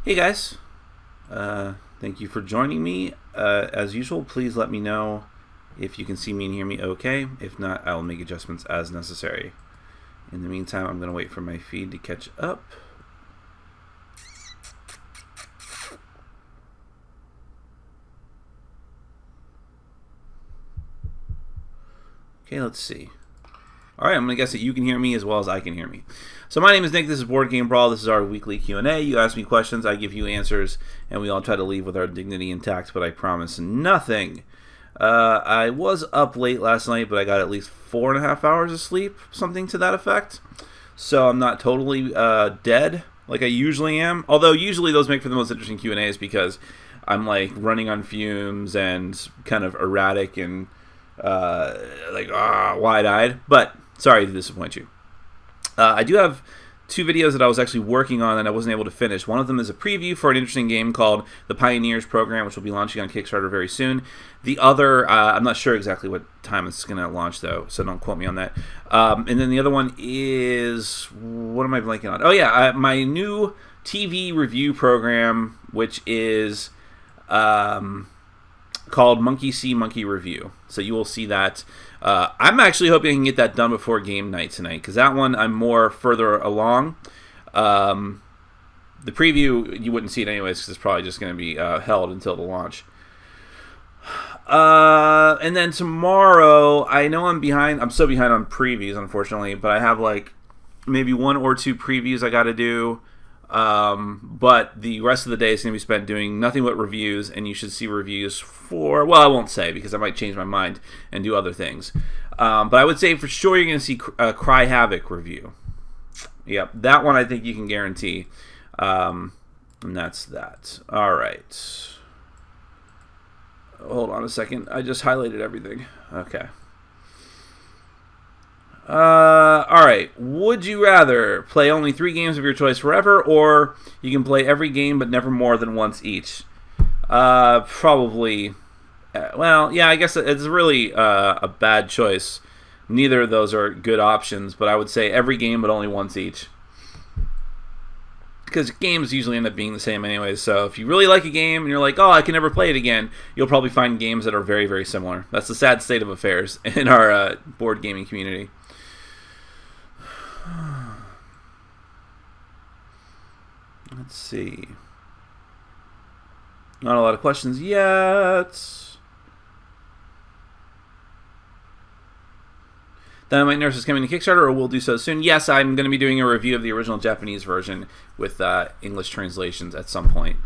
Hey guys, thank you for joining me. As usual, please let me know if you can see me and hear me okay. If not, I'll make adjustments as necessary. In the meantime, I'm going to wait for my feed to catch up. Okay, let's see. Alright, I'm going to guess that you can hear me as well as I can hear me. So my name is Nick, this is Board Game Brawl, this is our weekly Q&A. You ask me questions, I give you answers, and we all try to leave with our dignity intact, but I promise nothing. I was up late last night, but I got at least 4.5 hours of sleep, something to that effect. So I'm not totally dead like I usually am. Although usually those make for the most interesting Q&As because I'm like running on fumes and kind of erratic and wide-eyed. But sorry to disappoint you. I do have 2 videos that I was actually working on and I wasn't able to finish. One of them is a preview for an interesting game called the Pioneers Program, which will be launching on Kickstarter very soon. The other, I'm not sure exactly what time it's going to launch, though, so don't quote me on that. And then the other one is, what am I blanking on? Oh, yeah, my new TV review program, which is called Monkey See, Monkey Review. So you will see that. I'm actually hoping I can get that done before game night tonight, because that one I'm more further along. The preview, you wouldn't see it anyways, because it's probably just going to be held until the launch. And then tomorrow, I know I'm behind. I'm so behind on previews, unfortunately, but I have like maybe 1 or 2 previews I got to do. But the rest of the day is going to be spent doing nothing but reviews, and you should see reviews for, well, I won't say because I might change my mind and do other things. But I would say for sure you're going to see a Cry Havoc review. Yep, that one I think you can guarantee. And that's that. All right. Hold on a second. I just highlighted everything. Okay. Alright, would you rather play only 3 games of your choice forever, or you can play every game but never more than once each? Probably, well, yeah, I guess it's really a bad choice. Neither of those are good options, but I would say every game but only once each. Because games usually end up being the same anyways, so if you really like a game and you're like, oh, I can never play it again, you'll probably find games that are very, very similar. That's the sad state of affairs in our board gaming community. Let's see. Not a lot of questions yet. Dynamite Nurse is coming to Kickstarter, or will do so soon. Yes, I'm going to be doing a review of the original Japanese version with English translations at some point.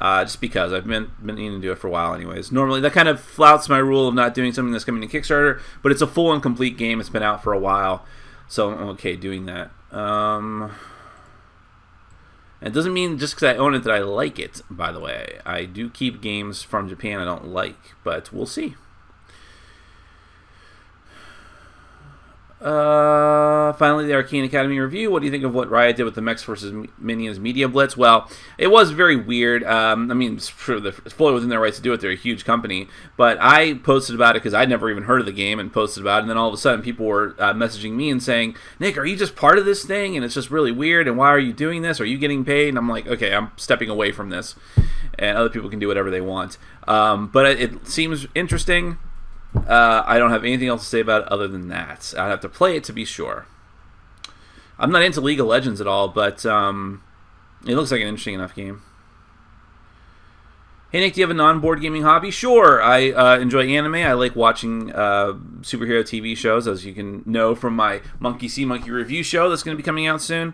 Just because I've been needing to do it for a while anyways. Normally, that kind of flouts my rule of not doing something that's coming to Kickstarter, but it's a full and complete game. It's been out for a while, so I'm okay doing that. It doesn't mean just because I own it that I like it, by the way. I do keep games from Japan I don't like, but we'll see. Finally, the Arcane Academy review. What do you think of what Riot did with the Mechs vs. Minions Media Blitz? Well, it was very weird. I mean, it's fully within their rights to do it. They're a huge company. But I posted about it because I'd never even heard of the game and posted about it. And then all of a sudden, people were messaging me and saying, Nick, are you just part of this thing? And it's just really weird. And why are you doing this? Are you getting paid? And I'm like, okay, I'm stepping away from this. And other people can do whatever they want. But it seems interesting. I don't have anything else to say about it other than that. I'd have to play it to be sure. I'm not into League of Legends at all, but it looks like an interesting enough game. Hey Nick, do you have a non-board gaming hobby? Sure, I enjoy anime. I like watching superhero TV shows, as you can know from my Monkey See, Monkey Review show that's going to be coming out soon.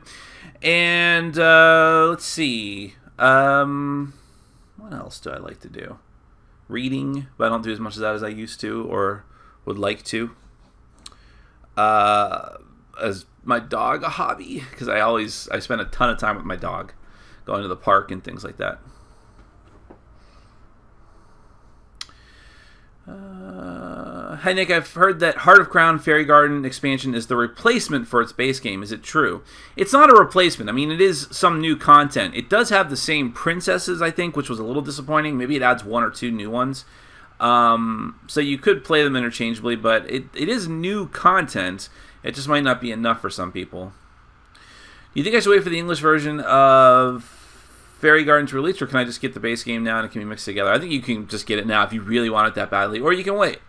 And let's see. What else do I like to do? Reading, but I don't do as much of that as I used to or would like to. As my dog a hobby, because I spend a ton of time with my dog, going to the park and things like that. Hi Nick, I've heard that Heart of Crown Fairy Garden expansion is the replacement for its base game. Is it true? It's not a replacement. I mean, it is some new content. It does have the same princesses, I think, which was a little disappointing. Maybe it adds 1 or 2 new ones. So you could play them interchangeably, but it is new content. It just might not be enough for some people. Do you think I should wait for the English version of Fairy Garden's released, or can I just get the base game now and it can be mixed together? I think you can just get it now if you really want it that badly, or you can wait.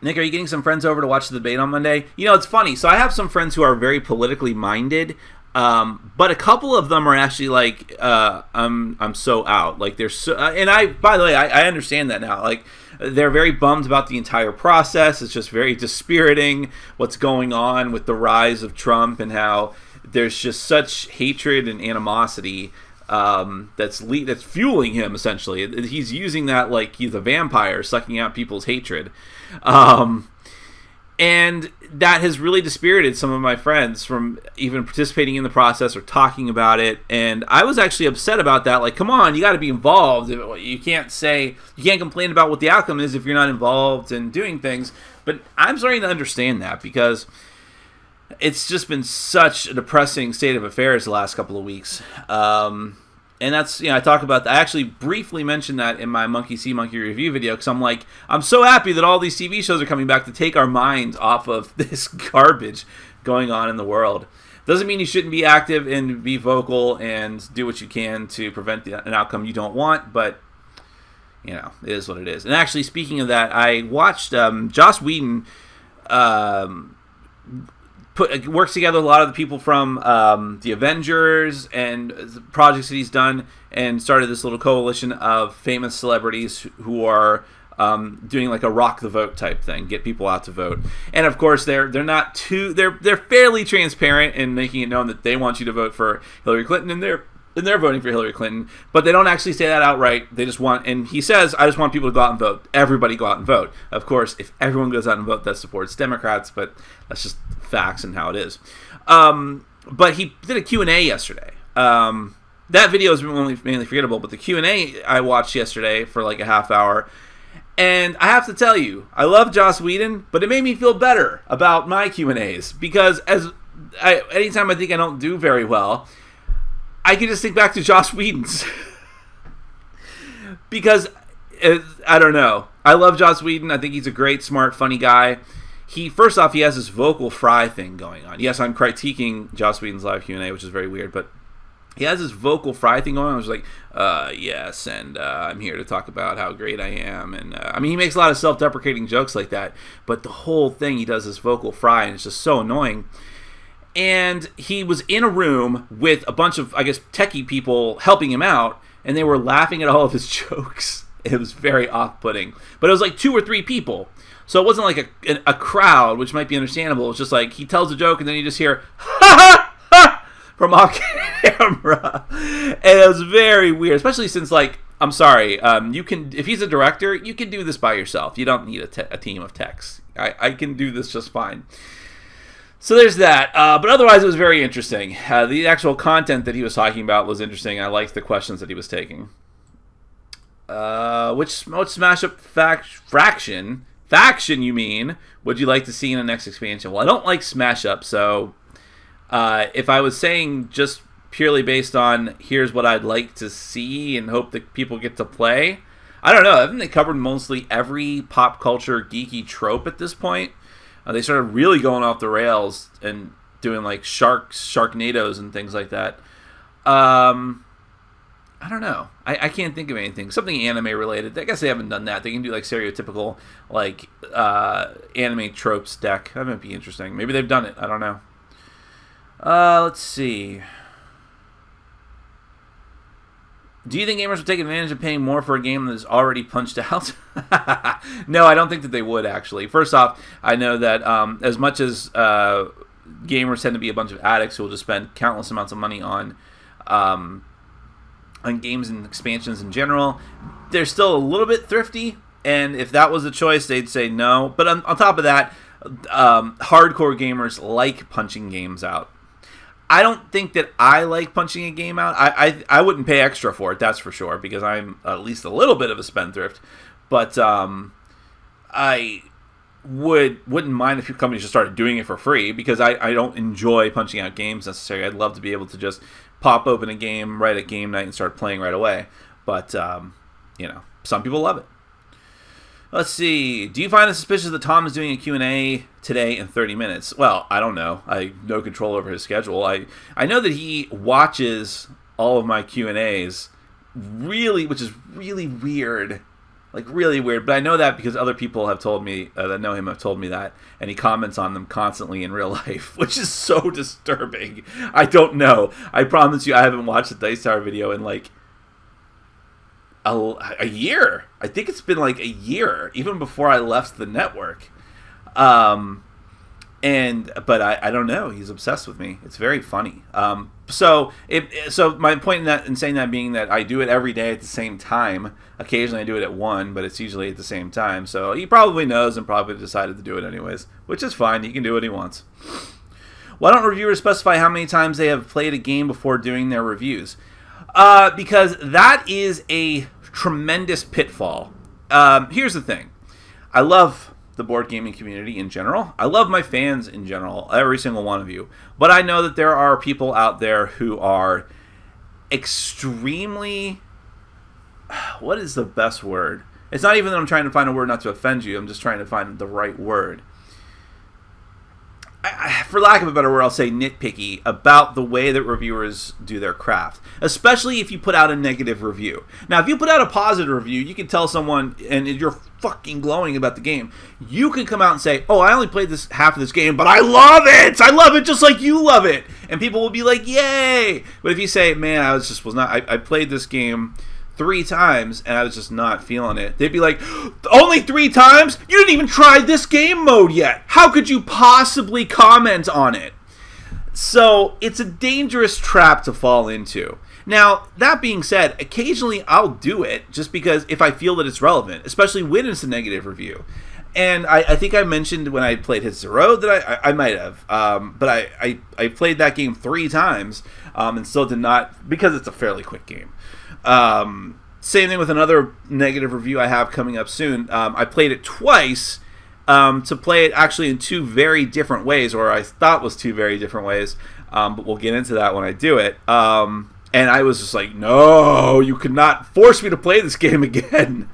Nick, are you getting some friends over to watch the debate on Monday? You know, it's funny. So I have some friends who are very politically minded, but a couple of them are actually like, I'm so out. Like they're so, and by the way, I understand that now. Like they're very bummed about the entire process. It's just very dispiriting what's going on with the rise of Trump and how there's just such hatred and animosity that's fueling him, essentially. He's using that like he's a vampire sucking out people's hatred. And that has really dispirited some of my friends from even participating in the process or talking about it. And I was actually upset about that. Like, come on, you got to be involved. You can't complain about what the outcome is if you're not involved in doing things. But I'm starting to understand that because it's just been such a depressing state of affairs the last couple of weeks. And that's, I talk about that. I actually briefly mentioned that in my Monkey See, Monkey review video because I'm like, I'm so happy that all these TV shows are coming back to take our minds off of this garbage going on in the world. Doesn't mean you shouldn't be active and be vocal and do what you can to prevent an outcome you don't want, but, it is what it is. And actually, speaking of that, I watched Joss Whedon works together a lot of the people from the Avengers and projects that he's done, and started this little coalition of famous celebrities who are doing like a rock the vote type thing, get people out to vote. And of course, they're fairly transparent in making it known that they want you to vote for Hillary Clinton, and they're voting for Hillary Clinton, but they don't actually say that outright. They just want, and he says, I just want people to go out and vote. Everybody go out and vote. Of course, if everyone goes out and vote, that supports Democrats, but that's just facts and how it is. But he did a Q&A yesterday. That video is mainly forgettable, but the Q&A I watched yesterday for like a half hour, and I have to tell you, I love Joss Whedon, but it made me feel better about my Q&As, because anytime I think I don't do very well, I can just think back to Joss Whedon's. Because, I don't know. I love Joss Whedon. I think he's a great, smart, funny guy. First off, he has this vocal fry thing going on. Yes, I'm critiquing Joss Whedon's live Q&A, which is very weird, but he has this vocal fry thing going on. I was like, yes, and I'm here to talk about how great I am. And he makes a lot of self-deprecating jokes like that, but the whole thing, he does this vocal fry, and it's just so annoying. And he was in a room with a bunch of, I guess, techie people helping him out, and they were laughing at all of his jokes. It was very off-putting. But it was like 2 or 3 people. So it wasn't like a crowd, which might be understandable. It's just like he tells a joke, and then you just hear, ha ha ha, from off camera. And it was very weird, especially since, like, I'm sorry, you can, if he's a director, you can do this by yourself. You don't need a team of techs. I can do this just fine. So there's that, but otherwise it was very interesting. The actual content that he was talking about was interesting. I liked the questions that he was taking. Which Smash Up faction you mean, would you like to see in the next expansion? Well, I don't like Smash Up, so if I was saying just purely based on here's what I'd like to see and hope that people get to play, I don't know. Haven't they covered mostly every pop culture geeky trope at this point? They started really going off the rails and doing like Sharknadoes and things like that. I don't know. I can't think of anything. Something anime related. I guess they haven't done that. They can do like stereotypical like anime tropes deck. That might be interesting. Maybe they've done it. I don't know. Let's see. Do you think gamers would take advantage of paying more for a game that is already punched out? No, I don't think that they would, actually. First off, I know that as much as gamers tend to be a bunch of addicts who will just spend countless amounts of money on games and expansions in general, they're still a little bit thrifty, and if that was a choice, they'd say no. But on top of that, hardcore gamers like punching games out. I don't think that I like punching a game out. I wouldn't pay extra for it, that's for sure, because I'm at least a little bit of a spendthrift. But I wouldn't mind if companies just started doing it for free, because I don't enjoy punching out games necessarily. I'd love to be able to just pop open a game right at game night and start playing right away. But, some people love it. Let's see. Do you find it suspicious that Tom is doing a Q&A today in 30 minutes? Well, I don't know. I have no control over his schedule. I know that he watches all of my Q&As, really, which is really weird. Like, really weird. But I know that because other people have told me, that know him have told me that. And he comments on them constantly in real life, which is so disturbing. I don't know. I promise you I haven't watched the Dice Tower video in, like, a year. I think it's been like a year, even before I left the network. But I don't know. He's obsessed with me. It's very funny. So my point in saying that being that I do it every day at the same time. Occasionally I do it at 1, but it's usually at the same time. So he probably knows and probably decided to do it anyways, which is fine. He can do what he wants. Why don't reviewers specify how many times they have played a game before doing their reviews? Because that is a tremendous pitfall. Here's the thing. I love the board gaming community in general. I love my fans in general, every single one of you. But I know that there are people out there who are extremely... What is the best word? It's not even that I'm trying to find a word not to offend you. I'm just trying to find the right word. For lack of a better word, I'll say nitpicky about the way that reviewers do their craft, especially if you put out a negative review. Now, if you put out a positive review, you can tell someone, and you're fucking glowing about the game, you can come out and say, oh, I only played this half of this game, but I love it! I love it just like you love it! And people will be like, yay! But if you say, man, I played this game 3 times, and I was just not feeling it. They'd be like, only 3 times? You didn't even try this game mode yet. How could you possibly comment on it? So, it's a dangerous trap to fall into. Now, that being said, occasionally I'll do it just because if I feel that it's relevant, especially when it's a negative review. And I think I mentioned when I played Hits the Road that I might have. But I played that game 3 times and still did not, because it's a fairly quick game. Same thing with another negative review I have coming up soon. I played it twice to play it actually in 2 very different ways, or I thought was 2 very different ways, but we'll get into that when I do it. And I was just like, no, you could not force me to play this game again.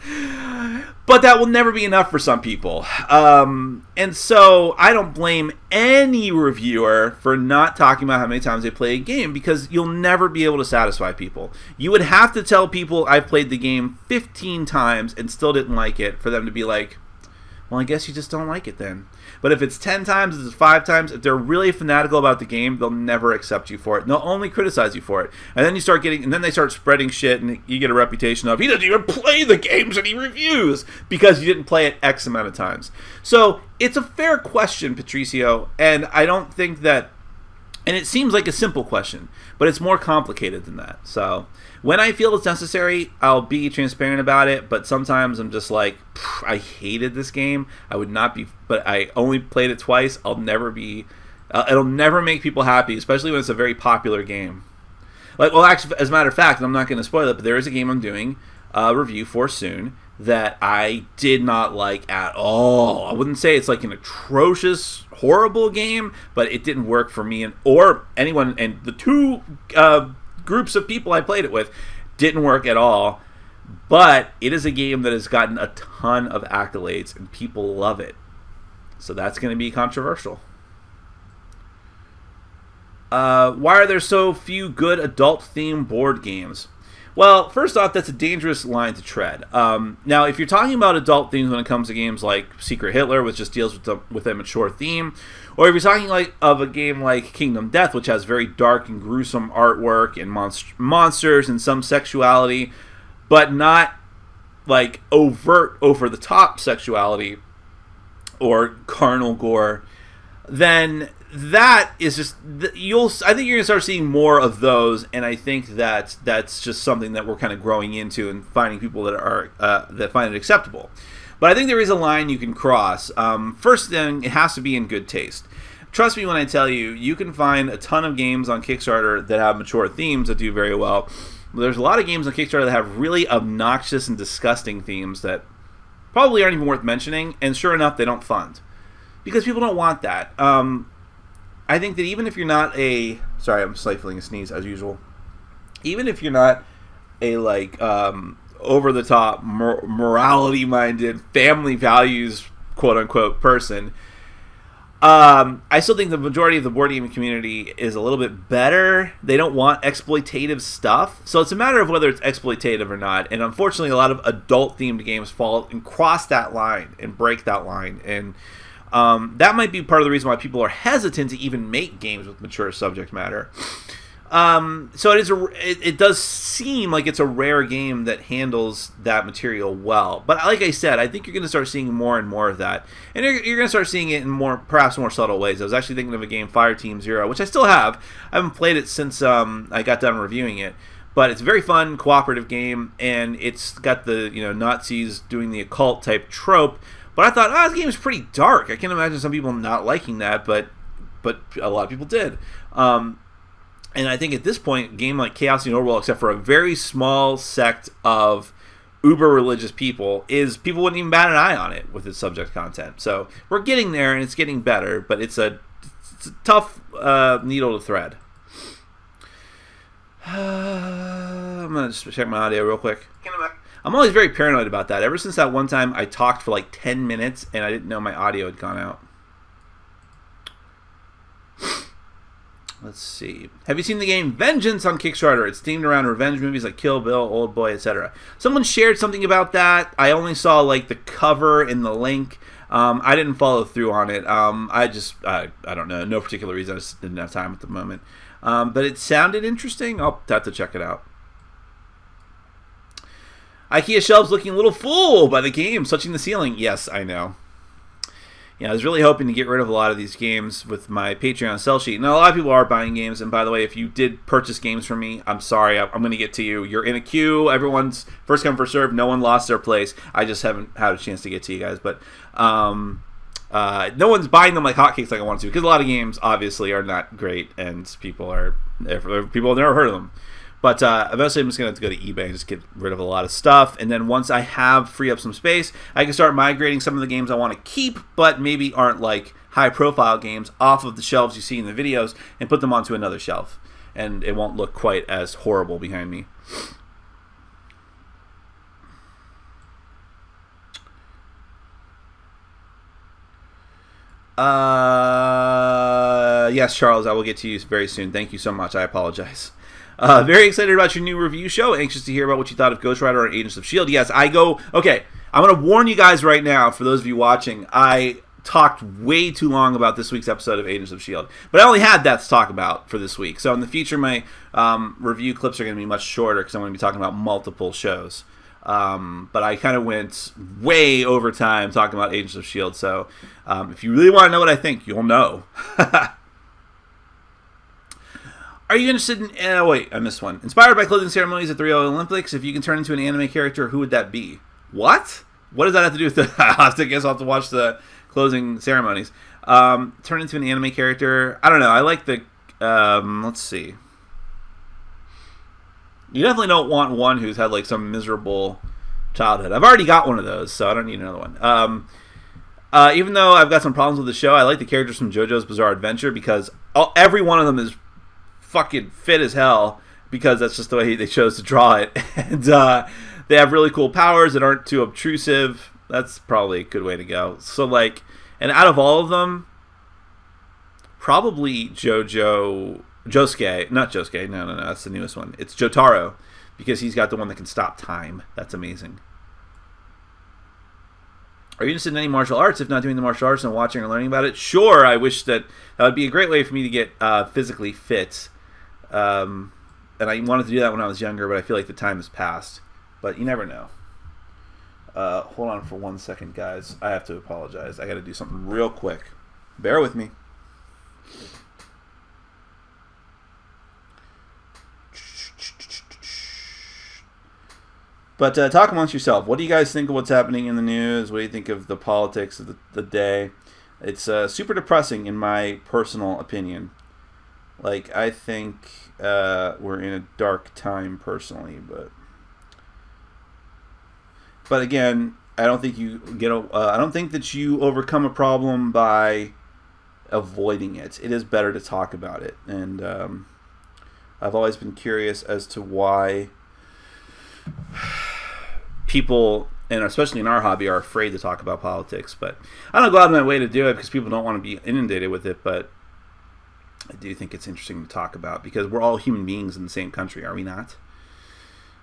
But that will never be enough for some people. And so I don't blame any reviewer for not talking about how many times they play a game, because you'll never be able to satisfy people. You would have to tell people I've played the game 15 times and still didn't like it for them to be like, well, I guess you just don't like it then. But if it's 10 times, if it's 5 times, if they're really fanatical about the game, they'll never accept you for it. They'll only criticize you for it. And then they start spreading shit, and you get a reputation of, he doesn't even play the games that he reviews because you didn't play it X amount of times. So it's a fair question, Patricio, and I don't think that, and it seems like a simple question, but it's more complicated than that. So when I feel it's necessary, I'll be transparent about it, but sometimes I'm just like, I hated this game. I would not be, but I only played it twice. I'll never be, it'll never make people happy, especially when it's a very popular game. Like, well, actually, as a matter of fact, and I'm not going to spoil it, but there is a game I'm doing a review for soon that I did not like at all. I wouldn't say it's like an atrocious, horrible game, but it didn't work for me or anyone, and the 2 groups of people I played it with didn't work at all. But it is a game that has gotten a ton of accolades and people love it. So that's going to be controversial. Why are there so few good adult-themed board games? Well, first off, that's a dangerous line to tread. Now, if you're talking about adult themes when it comes to games like Secret Hitler, which just deals with a mature theme, or if you're talking of a game like Kingdom Death, which has very dark and gruesome artwork and monsters and some sexuality, but not like overt, over-the-top sexuality or carnal gore, then that is just, I think you're going to start seeing more of those, and I think that that's just something that we're kind of growing into and finding people that are that find it acceptable. But I think there is a line you can cross. First thing, it has to be in good taste. Trust me when I tell you, you can find a ton of games on Kickstarter that have mature themes that do very well. There's a lot of games on Kickstarter that have really obnoxious and disgusting themes that probably aren't even worth mentioning, and sure enough, they don't fund. Because people don't want that. I think that even if you're not a... Sorry, I'm stifling a sneeze as usual. Even if you're not a, like, over-the-top, morality-minded, family values, quote-unquote, person. I still think the majority of the board game community is a little bit better. They don't want exploitative stuff. So it's a matter of whether it's exploitative or not. And unfortunately, a lot of adult-themed games fall and cross that line and break that line. And that might be part of the reason why people are hesitant to even make games with mature subject matter. So it does seem like it's a rare game that handles that material well. But like I said, I think you're going to start seeing more and more of that. And you're going to start seeing it in perhaps more subtle ways. I was actually thinking of a game, Fireteam Zero, which I still have. I haven't played it since I got done reviewing it. But it's a very fun, cooperative game, and it's got the Nazis doing the occult type trope. But I thought, this game is pretty dark. I can't imagine some people not liking that, but a lot of people did. And I think at this point, a game like Chaos in the Overworld, except for a very small sect of uber-religious people, people wouldn't even bat an eye on it with its subject content. So we're getting there, and it's getting better, but it's a tough needle to thread. I'm going to just check my audio real quick. I'm always very paranoid about that. Ever since that one time I talked for like 10 minutes, and I didn't know my audio had gone out. Let's see. Have you seen the game Vengeance on Kickstarter? It's themed around revenge movies like Kill Bill, Old Boy, etc. Someone shared something about that. I only saw like the cover and the link. I didn't follow through on it. I don't know. No particular reason. I just didn't have time at the moment. But it sounded interesting. I'll have to check it out. IKEA shelves looking a little full by the game, touching the ceiling. Yes, I know. Yeah, I was really hoping to get rid of a lot of these games with my Patreon sell sheet. Now, a lot of people are buying games, and by the way, if you did purchase games from me, I'm sorry, I'm going to get to you. You're in a queue. Everyone's first come, first served. No one lost their place. I just haven't had a chance to get to you guys, but no one's buying them like hotcakes like I want to, because a lot of games, obviously, are not great, and people have never heard of them. But eventually I'm just going to have to go to eBay and just get rid of a lot of stuff. And then once I have free up some space, I can start migrating some of the games I want to keep, but maybe aren't like high-profile games, off of the shelves you see in the videos and put them onto another shelf. And it won't look quite as horrible behind me. Yes, Charles, I will get to you very soon. Thank you so much. I apologize. Very excited about your new review show. Anxious to hear about what you thought of Ghost Rider or Agents of S.H.I.E.L.D. Yes, okay, I'm going to warn you guys right now, for those of you watching, I talked way too long about this week's episode of Agents of S.H.I.E.L.D. But I only had that to talk about for this week. So in the future, my review clips are going to be much shorter because I'm going to be talking about multiple shows. But I kind of went way over time talking about Agents of S.H.I.E.L.D. So if you really want to know what I think, you'll know. Are you interested in... wait, I missed one. Inspired by clothing ceremonies at the Rio Olympics, if you can turn into an anime character, who would that be? What? What does that have to do with the... I guess I'll have to watch the closing ceremonies. Turn into an anime character... I don't know. I like the... let's see. You definitely don't want one who's had like some miserable childhood. I've already got one of those, so I don't need another one. Even though I've got some problems with the show, I like the characters from JoJo's Bizarre Adventure because every one of them is fucking fit as hell, because that's just the way they chose to draw it. And they have really cool powers that aren't too obtrusive. That's probably a good way to go. So like, and out of all of them, probably Josuke, not Josuke, no, that's the newest one. It's Jotaro, because he's got the one that can stop time. That's amazing. Are you interested in any martial arts? If not doing the martial arts and watching or learning about it, sure. I wish that would be a great way for me to get physically fit. And I wanted to do that when I was younger, but I feel like the time has passed. But you never know. Hold on for 1 second, guys. I have to apologize. I got to do something real quick. Bear with me. But talk amongst yourself. What do you guys think of what's happening in the news? What do you think of the politics of the day? It's super depressing in my personal opinion. Like, I think we're in a dark time personally, but again, I don't think you I don't think that you overcome a problem by avoiding it. It is better to talk about it, and I've always been curious as to why people, and especially in our hobby, are afraid to talk about politics. But I don't go out of my way to do it because people don't want to be inundated with it. But I do think it's interesting to talk about because we're all human beings in the same country, are we not?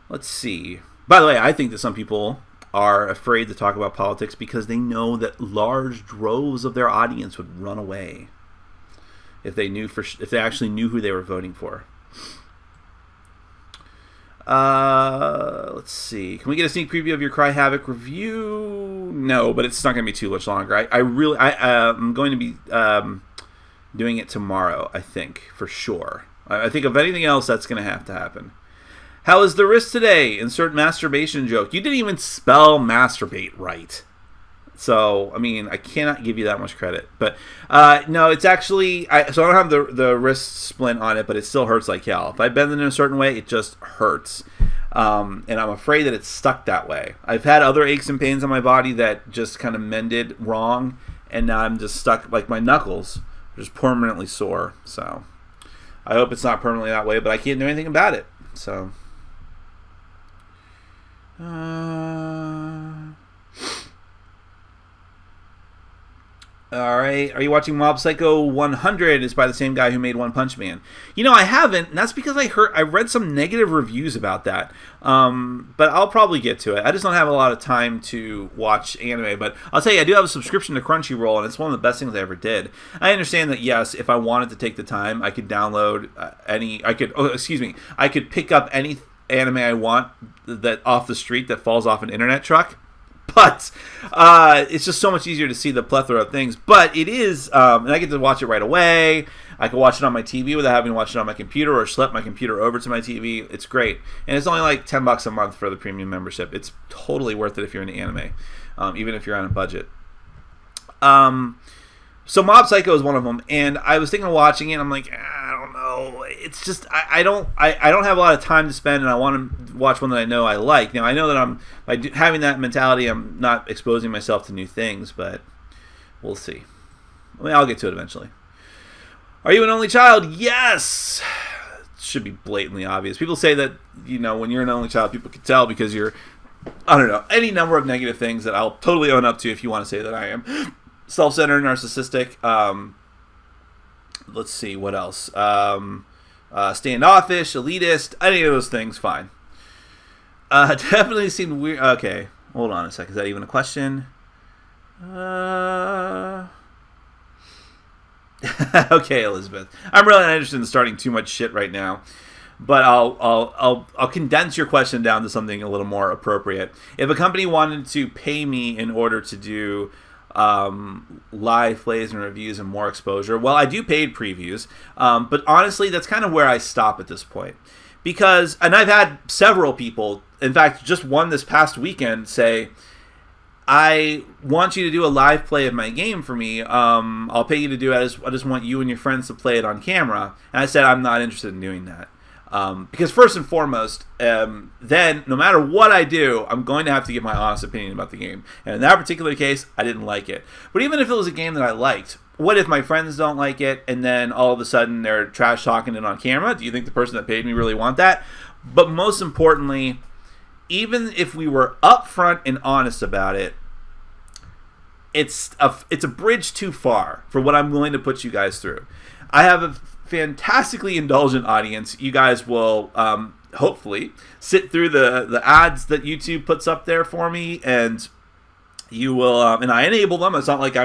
Let's see. By the way, I think that some people are afraid to talk about politics because they know that large droves of their audience would run away if they actually knew who they were voting for. Let's see. Can we get a sneak preview of your Cry Havoc review? No, but it's not going to be too much longer. I'm going to be doing it tomorrow, I think, for sure. I think if anything else, that's going to happen. How is the wrist today? Insert masturbation joke. You didn't even spell masturbate right. So, I mean, I cannot give you that much credit. But, no, it's actually... So I don't have the wrist splint on it, but it still hurts like hell. If I bend it in a certain way, it just hurts. And I'm afraid that it's stuck that way. I've had other aches and pains on my body that just kind of mended wrong, and now I'm just stuck, like my knuckles are just permanently sore. So, I hope it's not permanently that way, but I can't do anything about it. So... Alright, are you watching Mob Psycho 100? It's by the same guy who made One Punch Man. You know, I haven't, and that's because I read some negative reviews about that. But I'll probably get to it. I just don't have a lot of time to watch anime, but I'll tell you, I do have a subscription to Crunchyroll, and it's one of the best things I ever did. I understand that, yes, if I wanted to take the time, I could download I could pick up any anime I want that off the street that falls off an internet truck. But it's just so much easier to see the plethora of things. But it is, and I get to watch it right away. I can watch it on my TV without having to watch it on my computer or schlep my computer over to my TV. It's great. And it's only like $10 a month for the premium membership. It's totally worth it if you're into anime, even if you're on a budget. So Mob Psycho is one of them, and I was thinking of watching it, and I'm like, I don't know. It's just, I don't have a lot of time to spend, and I want to watch one that I know I like. Now, I know that by having that mentality, I'm not exposing myself to new things, but we'll see. I mean, I'll get to it eventually. Are you an only child? Yes! It should be blatantly obvious. People say that, when you're an only child, people can tell because you're, I don't know, any number of negative things that I'll totally own up to if you want to say that I am. Self-centered, narcissistic. Let's see, what else? Standoffish, elitist, any of those things, fine. Definitely seemed weird. Okay, hold on a second. Is that even a question? Okay, Elizabeth. I'm really not interested in starting too much shit right now. But I'll condense your question down to something a little more appropriate. If a company wanted to pay me in order to do live plays and reviews and more exposure, well, I do paid previews, but honestly, that's kind of where I stop at this point. And I've had several people, in fact, just one this past weekend, say, I want you to do a live play of my game for me. I'll pay you to do it. I just want you and your friends to play it on camera. And I said, I'm not interested in doing that. Because first and foremost, then no matter what I do, I'm going to have to give my honest opinion about the game. And in that particular case, I didn't like it. But even if it was a game that I liked, what if my friends don't like it and then all of a sudden they're trash talking it on camera? Do you think the person that paid me really want that? But most importantly, even if we were upfront and honest about it, it's a bridge too far for what I'm willing to put you guys through. I have a fantastically indulgent audience. You guys will hopefully sit through the ads that YouTube puts up there for me, and you will and I enable them. It's not like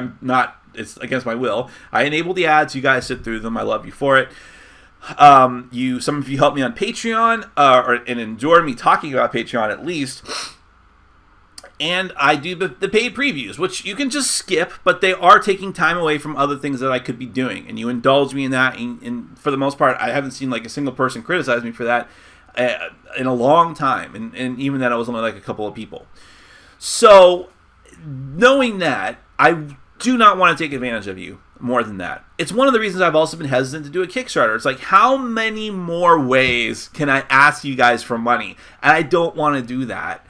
it's against my will. I enable the ads. You guys sit through them. I love you for it. Some of you help me on Patreon and enjoy me talking about Patreon at least. And I do the paid previews, which you can just skip, but they are taking time away from other things that I could be doing. And you indulge me in that. And for the most part, I haven't seen like a single person criticize me for that in a long time. And even then, it was only like a couple of people. So knowing that, I do not want to take advantage of you more than that. It's one of the reasons I've also been hesitant to do a Kickstarter. It's like, how many more ways can I ask you guys for money? And I don't want to do that.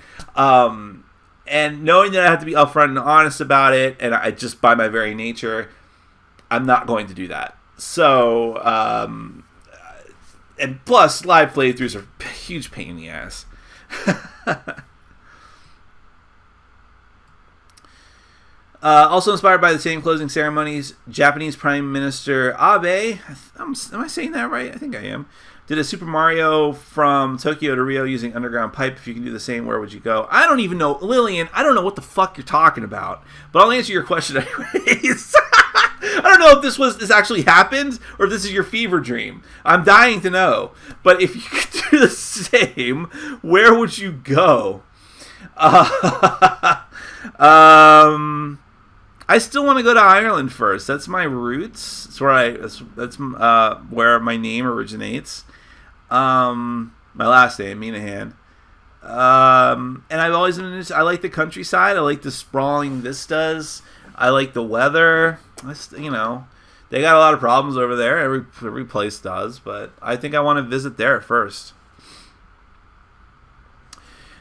And knowing that I have to be upfront and honest about it, and I just by my very nature, I'm not going to do that. So, and plus, live playthroughs are a huge pain in the ass. Also inspired by the same closing ceremonies, Japanese Prime Minister Abe, am I saying that right? I think I am, did a Super Mario from Tokyo to Rio using underground pipe. If you can do the same, where would you go? I don't even know. Lillian, I don't know what the fuck you're talking about, but I'll answer your question anyways. I don't know if this actually happened or if this is your fever dream. I'm dying to know. But if you could do the same, where would you go? I still want to go to Ireland first. That's my roots. That's where my name originates. My last name, Minahan. And I've always been interested. I like the countryside. I like the sprawling vistas. I like the weather. They got a lot of problems over there. Every place does, but I think I want to visit there first.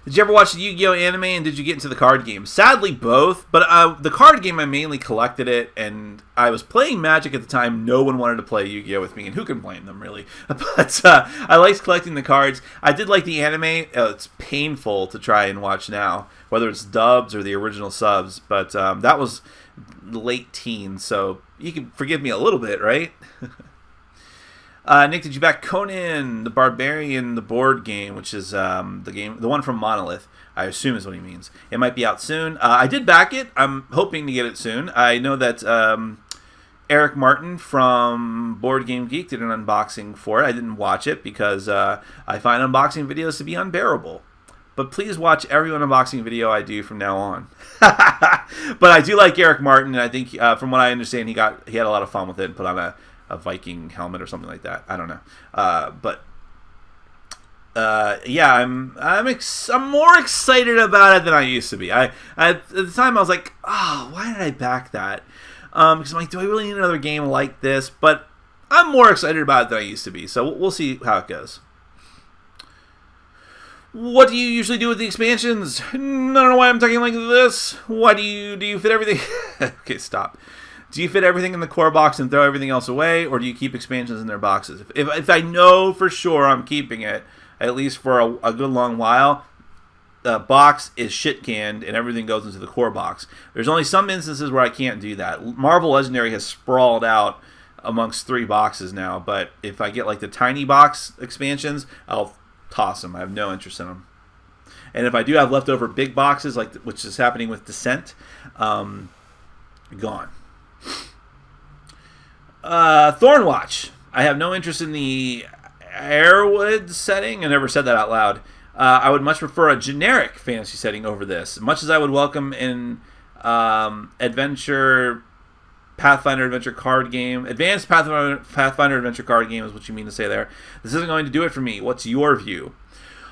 Did you ever watch the Yu-Gi-Oh anime, and did you get into the card game? Sadly, both. But the card game, I mainly collected it, and I was playing Magic at the time. No one wanted to play Yu-Gi-Oh with me, and who can blame them, really? But I liked collecting the cards. I did like the anime. It's painful to try and watch now, whether it's dubs or the original subs. But that was late teens, so you can forgive me a little bit, right? Nick, did you back Conan the Barbarian, the board game, which is the one from Monolith, I assume is what he means. It might be out soon. I did back it. I'm hoping to get it soon. I know that Eric Martin from Game Geek did an unboxing for it. I didn't watch it because I find unboxing videos to be unbearable. But please watch every unboxing video I do from now on. But I do like Eric Martin, and I think from what I understand, he had a lot of fun with it and put on a Viking helmet or something like that. I don't know. Yeah, I'm more excited about it than I used to be. At the time I was like, oh, why did I back that? Because I'm like, do I really need another game like this? But I'm more excited about it than I used to be. So we'll see how it goes. What do you usually do with the expansions? I don't know why I'm talking like this. Why do you fit everything? Okay, stop. Do you fit everything in the core box and throw everything else away, or do you keep expansions in their boxes? If I know for sure I'm keeping it, at least for a good long while, the box is shit canned and everything goes into the core box. There's only some instances where I can't do that. Marvel Legendary has sprawled out amongst 3 boxes now, but if I get like the tiny box expansions, I'll toss them. I have no interest in them. And if I do have leftover big boxes, which is happening with Descent, gone. Thornwatch. I have no interest in the Airwood setting. I never said that out loud. I would much prefer a generic fantasy setting over this. Much as I would welcome an Pathfinder adventure card game. Advanced Pathfinder adventure card game is what you mean to say there. This isn't going to do it for me. What's your view?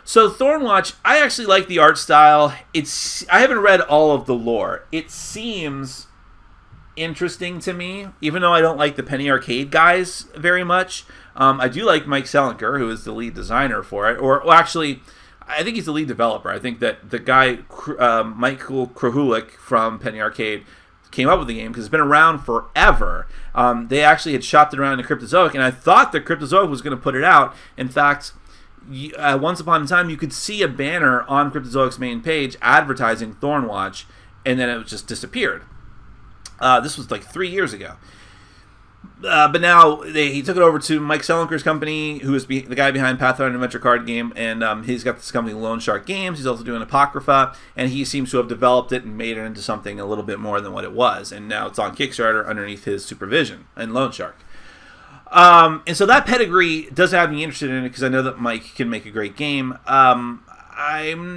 So Thornwatch, I actually like the art style. I haven't read all of the lore. It seems interesting to me, even though I don't like the Penny Arcade guys very much. I do like Mike Selinker, who is the lead designer for it. Well, actually, I think he's the lead developer. I think that the guy, Michael Krahulik from Penny Arcade, came up with the game because it's been around forever. They actually had shopped it around in Cryptozoic, and I thought that Cryptozoic was going to put it out. In fact, once upon a time, you could see a banner on Cryptozoic's main page advertising Thornwatch, and then it just disappeared. This was like 3 years ago. But now he took it over to Mike Selinker's company, who is the guy behind Pathfinder Adventure card game, and he's got this company, Lone Shark Games. He's also doing Apocrypha, and he seems to have developed it and made it into something a little bit more than what it was. And now it's on Kickstarter underneath his supervision and Lone Shark. And so that pedigree does have me interested in it because I know that Mike can make a great game. I'm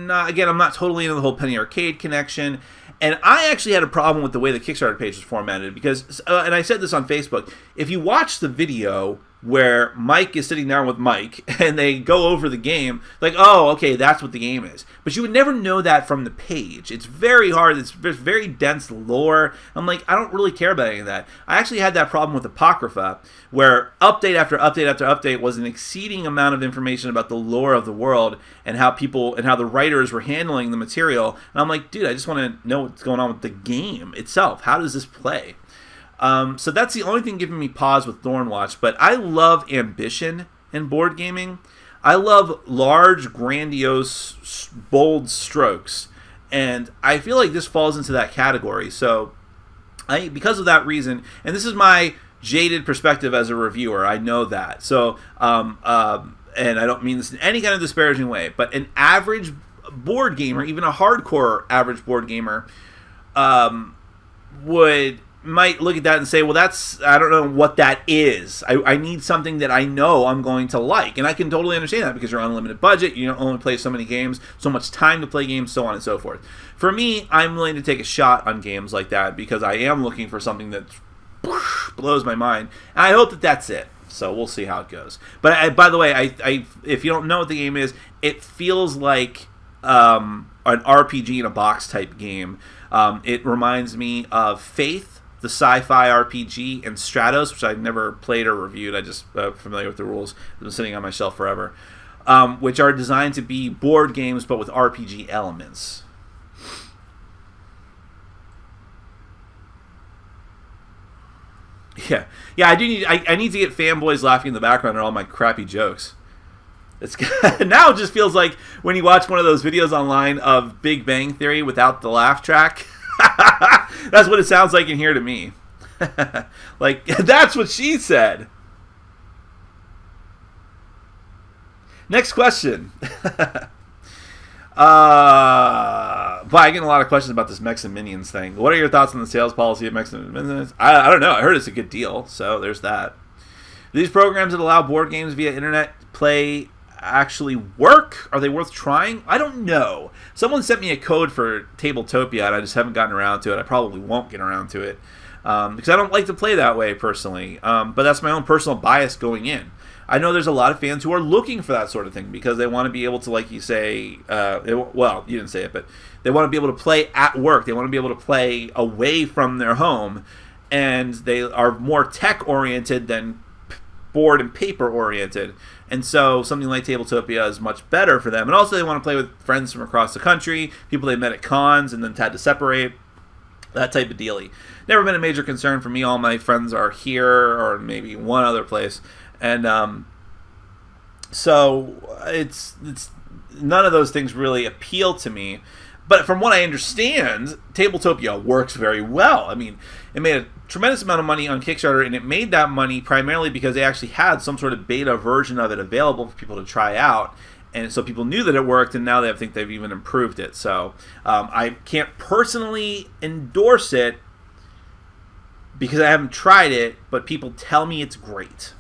not totally into the whole Penny Arcade connection. And I actually had a problem with the way the Kickstarter page was formatted because, and I said this on Facebook, if you watch the video where Mike is sitting down with Mike and they go over the game, like, oh, okay, that's what the game is. But you would never know that from the page. It's very hard. There's very dense lore. I'm like, I don't really care about any of that. I actually had that problem with Apocrypha, where update after update after update was an exceeding amount of information about the lore of the world and how the writers were handling the material. And I'm like, dude, I just want to know what's going on with the game itself. How does this play? So that's the only thing giving me pause with Thornwatch, but I love ambition in board gaming. I love large, grandiose, bold strokes, and I feel like this falls into that category. So Because of that reason, and this is my jaded perspective as a reviewer, I know that. So, and I don't mean this in any kind of disparaging way, but an average board gamer, even a hardcore average board gamer, might look at that and say, well, I don't know what that is. I need something that I know I'm going to like. And I can totally understand that because you're on a limited budget. You don't only play so many games, so much time to play games, so on and so forth. For me, I'm willing to take a shot on games like that because I am looking for something that blows my mind. And I hope that that's it. So we'll see how it goes. But by the way, I if you don't know what the game is, it feels like an RPG in a box type game. It reminds me of Faith, the sci-fi RPG, and Stratos, which I've never played or reviewed. I just familiar with the rules. They've been sitting on my shelf forever. Which are designed to be board games, but with RPG elements. Yeah. I do need. I need to get fanboys laughing in the background at all my crappy jokes. It's now it just feels like when you watch one of those videos online of Big Bang Theory without the laugh track. That's what it sounds like in here to me. Like, that's what she said. Next question. But I get a lot of questions about this Mechs and Minions thing. What are your thoughts on the sales policy of Mechs and Minions? I don't know. I heard it's a good deal, so there's that. These programs that allow board games via internet play actually work? Are they worth trying? I don't know. Someone sent me a code for Tabletopia, and I just haven't gotten around to it. I probably won't get around to it because I don't like to play that way personally. But that's my own personal bias going in. I know there's a lot of fans who are looking for that sort of thing because they want to be able to, like you say, well, you didn't say it, but they want to be able to play at work. They want to be able to play away from their home, and they are more tech-oriented than board and paper-oriented. And so something like Tabletopia is much better for them. And also they want to play with friends from across the country, people they met at cons and then had to separate, that type of dealie. Never been a major concern for me. All my friends are here or maybe one other place. And so it's none of those things really appeal to me. But from what I understand, Tabletopia works very well. I mean, it made a tremendous amount of money on Kickstarter, and it made that money primarily because they actually had some sort of beta version of it available for people to try out. And so people knew that it worked, and now they think they've even improved it. So I can't personally endorse it because I haven't tried it, but people tell me it's great.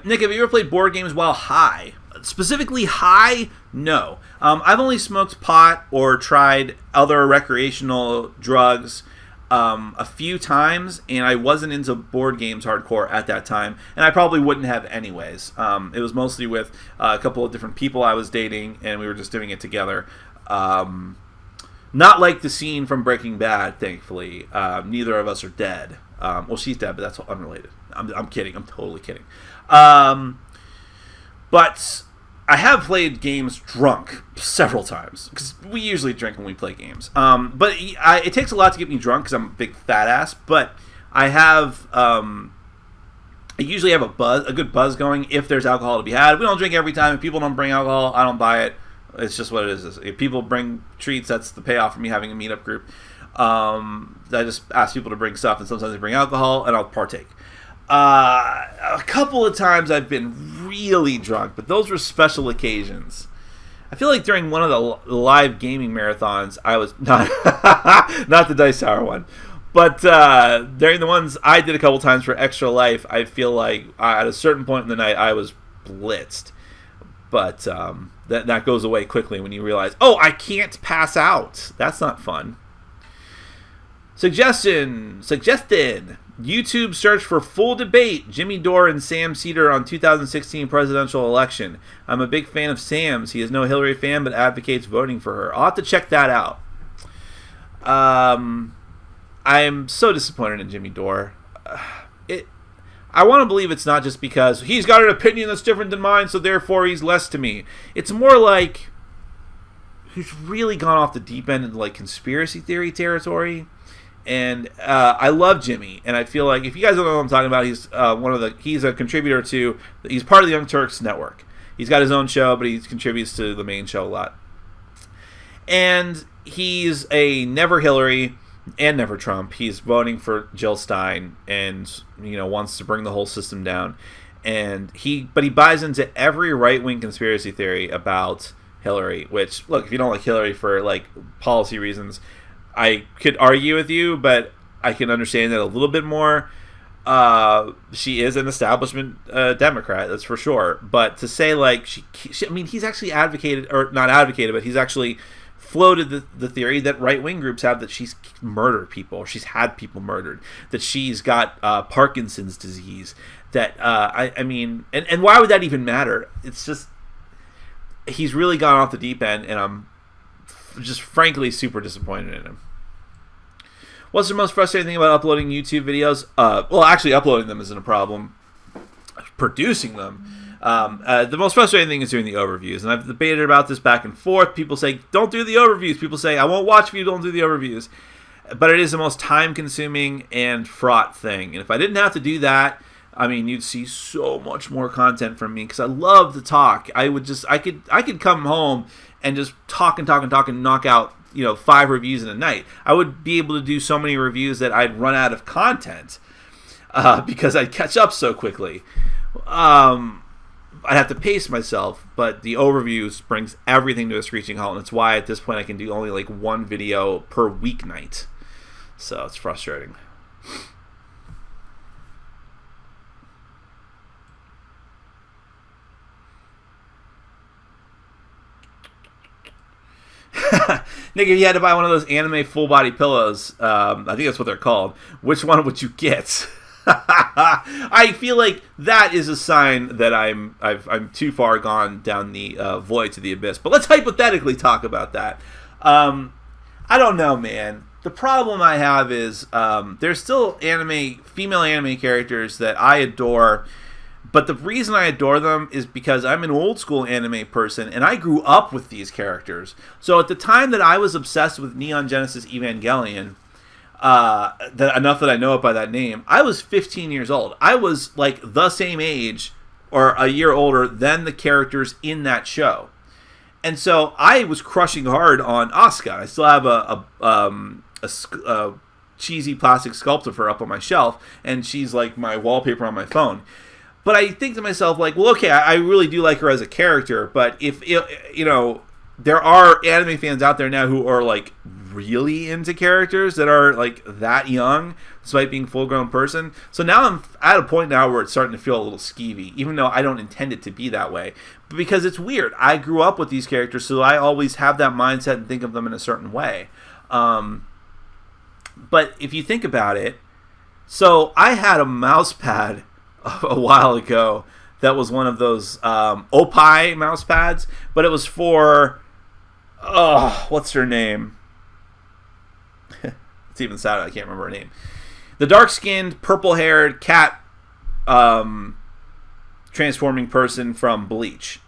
Nick, have you ever played board games while high? Specifically high? No. I've only smoked pot or tried other recreational drugs a few times, and I wasn't into board games hardcore at that time, and I probably wouldn't have anyways. It was mostly with a couple of different people I was dating, and we were just doing it together. Not like the scene from Breaking Bad, thankfully. Neither of us are dead. Well, she's dead, but that's unrelated. I'm kidding. I'm totally kidding. But I have played games drunk several times because we usually drink when we play games. But it takes a lot to get me drunk because I'm a big fat ass. But I have, I usually have a good buzz going if there's alcohol to be had. We don't drink every time. If people don't bring alcohol, I don't buy it. It's just what it is. If people bring treats, that's the payoff for me having a meetup group. I just ask people to bring stuff, and sometimes they bring alcohol, and I'll partake. A couple of times I've been really drunk, but those were special occasions. I feel like during one of the live gaming marathons, I was not the Dice Tower one, but during the ones I did a couple times for Extra Life, I feel like at a certain point in the night I was blitzed. But that goes away quickly when you realize, oh, I can't pass out. That's not fun. Suggested. YouTube search for full debate, Jimmy Dore and Sam Cedar on 2016 presidential election. I'm a big fan of Sam's. He is no Hillary fan, but advocates voting for her. I'll have to check that out. I'm so disappointed in Jimmy Dore. I want to believe it's not just because he's got an opinion that's different than mine, so therefore he's less to me. It's more like he's really gone off the deep end into like conspiracy theory territory. And I love Jimmy, and I feel like if you guys don't know what I'm talking about, he's a contributor to, he's part of the Young Turks network. He's got his own show, but he contributes to the main show a lot. And he's a never Hillary and never Trump. He's voting for Jill Stein, and wants to bring the whole system down. And he buys into every right-wing conspiracy theory about Hillary. Which, look, if you don't like Hillary for like policy reasons, I could argue with you, but I can understand that a little bit more. She is an establishment Democrat, that's for sure. But to say like he's actually advocated, or not advocated, but he's actually floated the theory that right-wing groups have, that she's murdered people, she's had people murdered, that she's got Parkinson's disease, that I mean, and why would that even matter? It's just, he's really gone off the deep end, and I'm just frankly super disappointed in him. What's the most frustrating thing about uploading YouTube videos? Well, actually uploading them isn't a problem. Producing them. The most frustrating thing is doing the overviews, and I've debated about this back and forth. People say, don't do the overviews. People say, I won't watch if you don't do the overviews. But it is the most time-consuming and fraught thing. And if I didn't have to do that, I mean, you'd see so much more content from me, because I love to talk. I could come home and just talk and knock out 5 reviews in a night. I would be able to do so many reviews that I'd run out of content because I'd catch up so quickly. I'd have to pace myself, but the overviews brings everything to a screeching halt, and it's why at this point I can do only like 1 video per weeknight. So it's frustrating. Nick, if you had to buy one of those anime full body pillows, I think that's what they're called, which one would you get? I feel like that is a sign that I'm too far gone down the void to the abyss. But let's hypothetically talk about that. I don't know, man. The problem I have is there's still female anime characters that I adore. But the reason I adore them is because I'm an old school anime person, and I grew up with these characters. So at the time that I was obsessed with Neon Genesis Evangelion, enough that I know it by that name, I was 15 years old. I was like the same age or a year older than the characters in that show. And so I was crushing hard on Asuka. I still have a cheesy plastic sculpture of her up on my shelf, and she's like my wallpaper on my phone. But I think to myself, like, well, okay, I really do like her as a character, but if, there are anime fans out there now who are, like, really into characters that are, like, that young, despite being a full-grown person. So now I'm at a point now where it's starting to feel a little skeevy, even though I don't intend it to be that way. But because it's weird. I grew up with these characters, so I always have that mindset and think of them in a certain way. But if you think about it, so I had a mouse pad a while ago that was one of those Opie mouse pads, but it was for what's her name? It's even sad I can't remember her name. The dark-skinned, purple-haired cat transforming person from Bleach,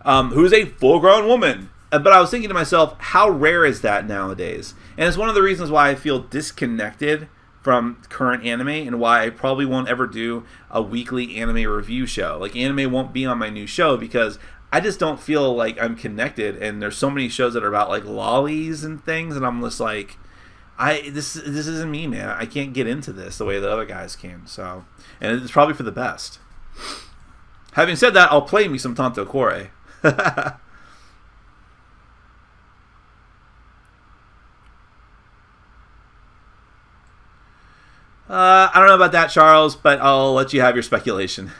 who's a full-grown woman. But I was thinking to myself, how rare is that nowadays? And it's one of the reasons why I feel disconnected from current anime, and why I probably won't ever do a weekly anime review show. Like, anime won't be on my new show because I just don't feel like I'm connected, and there's so many shows that are about like lollies and things, and I'm just like, this isn't me, man. I can't get into this the way the other guys can. So, and it's probably for the best. Having said that, I'll play me some Tanto Core. I don't know about that, Charles, but I'll let you have your speculation.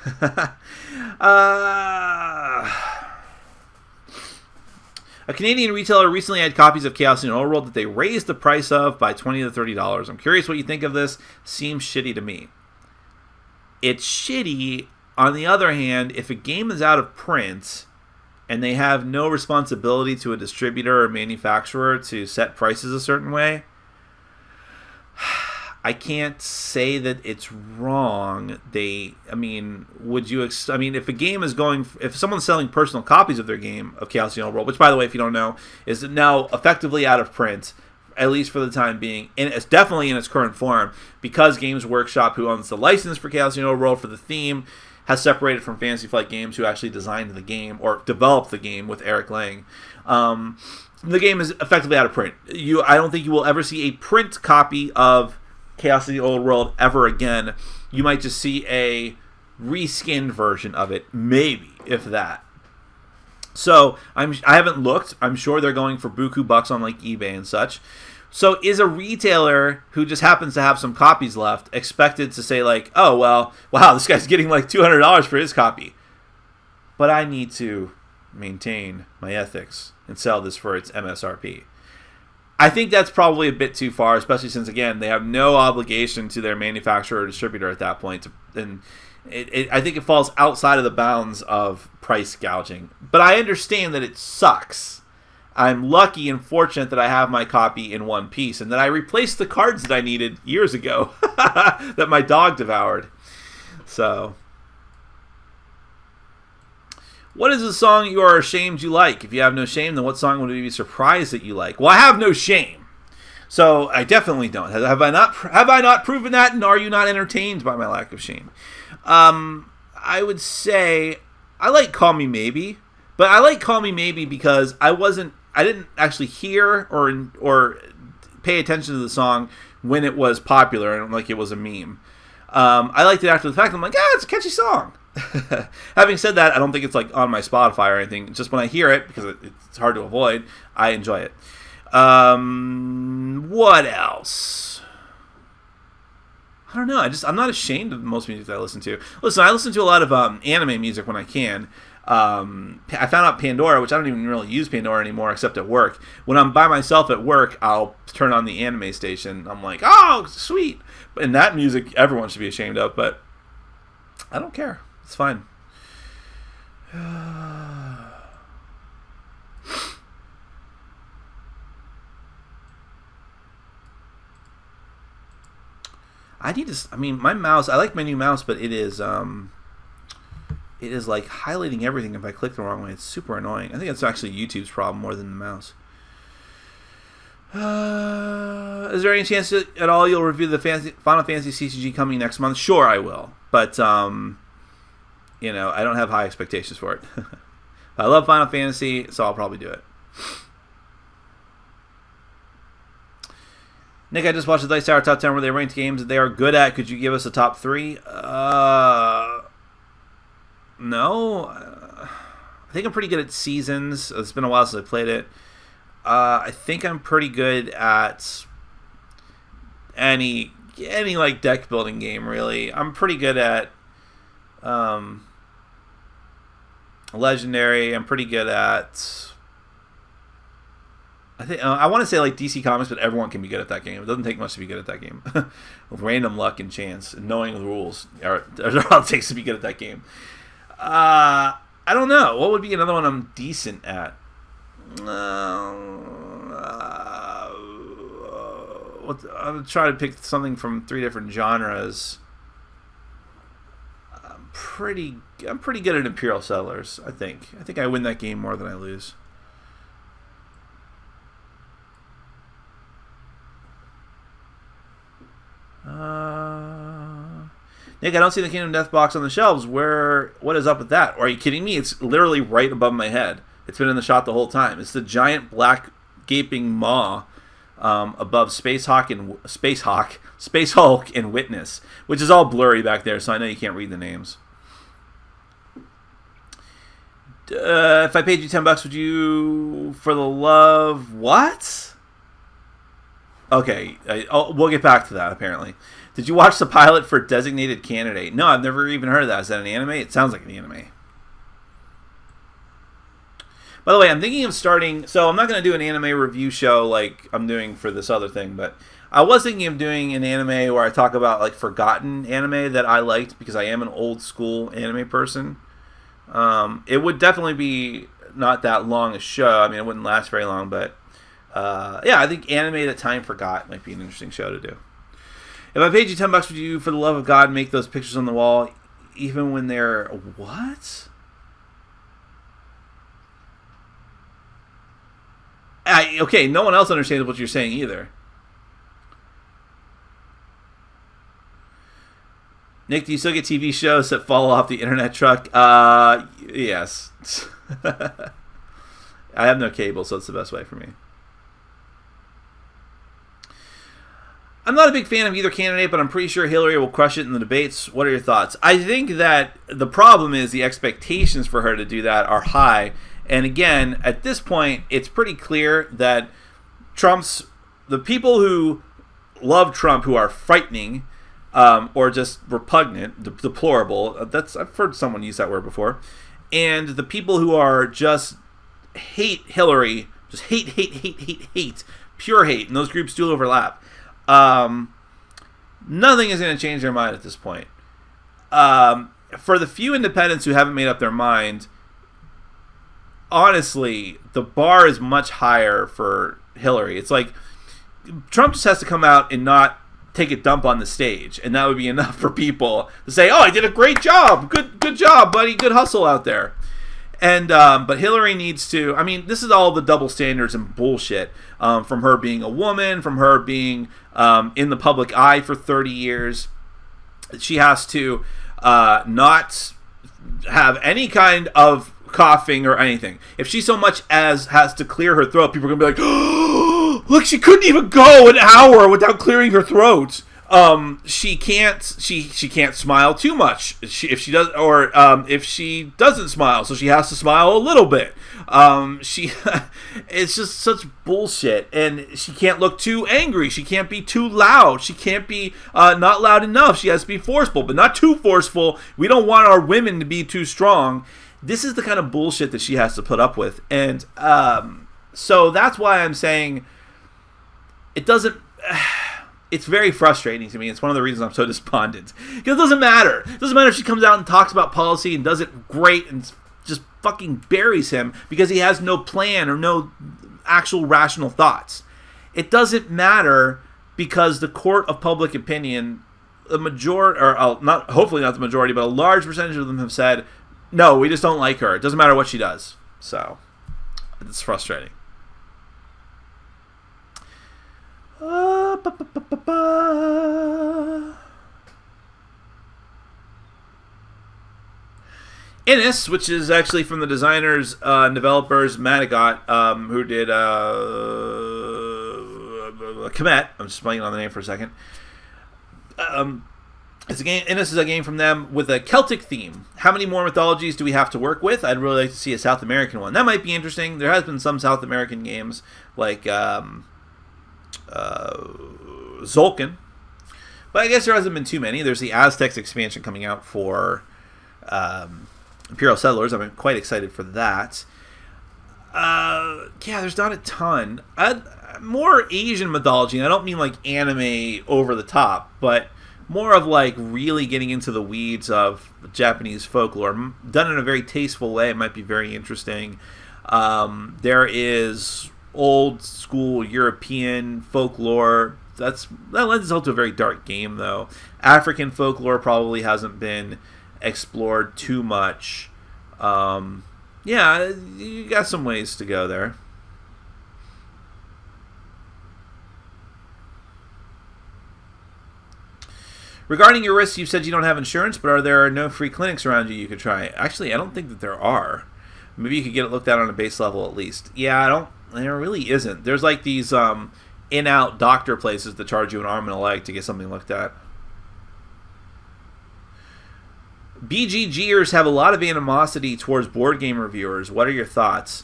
A Canadian retailer recently had copies of Chaos in Overworld that they raised the price of by $20 to $30. I'm curious what you think of this. Seems shitty to me. It's shitty. On the other hand, if a game is out of print and they have no responsibility to a distributor or manufacturer to set prices a certain way, I can't say that it's wrong. If a game is if someone's selling personal copies of their game of Chaos World, which, by the way, if you don't know, is now effectively out of print, at least for the time being, and it's definitely in its current form, because Games Workshop, who owns the license for Chaos World for the theme, has separated from Fantasy Flight Games, who actually designed the game or developed the game with Eric Lang. the game is effectively out of print. I don't think you will ever see a print copy of Chaos in the Old World ever again. You might just see a reskinned version of it, maybe, if that. So I haven't looked. I'm sure they're going for buku bucks on like eBay and such. So is a retailer who just happens to have some copies left expected to say like, oh well, wow, this guy's getting like $200 for his copy, but I need to maintain my ethics and sell this for its MSRP? I think that's probably a bit too far, especially since, again, they have no obligation to their manufacturer or distributor at that point. And I think it falls outside of the bounds of price gouging. But I understand that it sucks. I'm lucky and fortunate that I have my copy in one piece and that I replaced the cards that I needed years ago that my dog devoured. So, what is a song you are ashamed you like? If you have no shame, then what song would you be surprised that you like? Well, I have no shame, so I definitely don't. Have I not proven that? And are you not entertained by my lack of shame? I would say I like "Call Me Maybe," but I like "Call Me Maybe" because I didn't actually hear or pay attention to the song when it was popular and like it was a meme. I liked it after the fact. I'm like, it's a catchy song. Having said that, I don't think it's like on my Spotify or anything. Just when I hear it, because it's hard to avoid, I enjoy it. What else? I don't know. I'm not ashamed of most music that I listen to. Listen, I listen to a lot of anime music when I can. I found out Pandora, which I don't even really use Pandora anymore except at work. When I'm by myself at work, I'll turn on the anime station. I'm like, oh, sweet. And that music everyone should be ashamed of, but I don't care. It's fine. My mouse, I like my new mouse, but it is like highlighting everything if I click the wrong way. It's super annoying. I think it's actually YouTube's problem more than the mouse. Is there any chance that at all you'll review the Final Fantasy CCG coming next month? Sure, I will. But, I don't have high expectations for it. I love Final Fantasy, so I'll probably do it. Nick, I just watched the Dice Tower Top 10 where they ranked games that they are good at. Could you give us a top 3? No. I think I'm pretty good at Seasons. It's been a while since I played it. I think I'm pretty good at any like deck building game, really. I'm pretty good at Legendary. I'm pretty good at I want to say like DC Comics, but everyone can be good at that game. It doesn't take much to be good at that game. With random luck and chance and knowing the rules are all it takes to be good at that game. I don't know. What would be another one I'm decent at? I'll try to pick something from 3 different genres. I'm pretty good at Imperial Settlers, I think. I think I win that game more than I lose. Nick, I don't see the Kingdom Death box on the shelves. What is up with that? Or are you kidding me? It's literally right above my head. It's been in the shot the whole time. It's the giant black gaping maw above Space Hulk and Witness, which is all blurry back there, so I know you can't read the names. If I paid you $10, would you, for the love, what? Okay, we'll get back to that, apparently. Did you watch the pilot for Designated Candidate? No, I've never even heard of that. Is that an anime? It sounds like an anime. By the way, I'm thinking of starting... So I'm not going to do an anime review show like I'm doing for this other thing, but I was thinking of doing an anime where I talk about like forgotten anime that I liked because I am an old school anime person. It would definitely be not that long a show. I mean, it wouldn't last very long, but yeah, I think anime that time forgot might be an interesting show to do. If I paid you $10, would you, for the love of God, make those pictures on the wall, even when they're what? Okay, no one else understands what you're saying either. Nick, do you still get TV shows that fall off the internet truck? Yes. I have no cable, so it's the best way for me. I'm not a big fan of either candidate, but I'm pretty sure Hillary will crush it in the debates. What are your thoughts? I think that the problem is the expectations for her to do that are high. And again, at this point, it's pretty clear that the people who love Trump, who are frightening or just repugnant, deplorable, I've heard someone use that word before, and the people who are just hate Hillary, just hate, pure hate, and those groups do overlap. Nothing is going to change their mind at this point. For the few independents who haven't made up their mind, honestly, the bar is much higher for Hillary. It's like Trump just has to come out and not take a dump on the stage, and that would be enough for people to say, "Oh, I did a great job. Good job, buddy. Good hustle out there." And but Hillary needs to. I mean, this is all the double standards and bullshit from her being a woman, from her being in the public eye for 30 years. She has to not have any kind of coughing or anything. If she so much as has to clear her throat, people are gonna be like, "Oh, look, she couldn't even go an hour without clearing her throat." She can't smile too much if she does, or if she doesn't smile, so she has to smile a little bit. It's just such bullshit, and she can't look too angry. She can't be too loud. She can't be not loud enough. She has to be forceful, but not too forceful. We don't want our women to be too strong. This is the kind of bullshit that she has to put up with, and so that's why I'm saying it doesn't. It's very frustrating to me. It's one of the reasons I'm so despondent. Because it doesn't matter. It doesn't matter if she comes out and talks about policy and does it great and just fucking buries him because he has no plan or no actual rational thoughts. It doesn't matter because the court of public opinion, the majority, or not, hopefully not the majority, but a large percentage of them have said, no, we just don't like her. It doesn't matter what she does. So, it's frustrating. Innis, which is actually from the designers and developers Manigot, who did Kemet. I'm just blanking on the name for a second. It's a game. Innis is a game from them with a Celtic theme. How many more mythologies do we have to work with? I'd really like to see a South American one. That might be interesting. There has been some South American games like Zolkin, but I guess there hasn't been too many. There's the Aztecs expansion coming out for Imperial Settlers. I'm quite excited for that. Yeah, there's not a ton. More Asian mythology, and I don't mean like anime over the top, but more of like really getting into the weeds of Japanese folklore, done in a very tasteful way. It might be very interesting. There is old school European folklore. That lends itself to a very dark game, though. African folklore probably hasn't been explored too much. Yeah, you got some ways to go there. Regarding your risks, you've said you don't have insurance, but are there no free clinics around you could try? Actually, I don't think that there are. Maybe you could get it looked at on a base level at least. Yeah, there really isn't. There's like these in-out doctor places that charge you an arm and a leg to get something looked at. BGGers have a lot of animosity towards board game reviewers. What are your thoughts?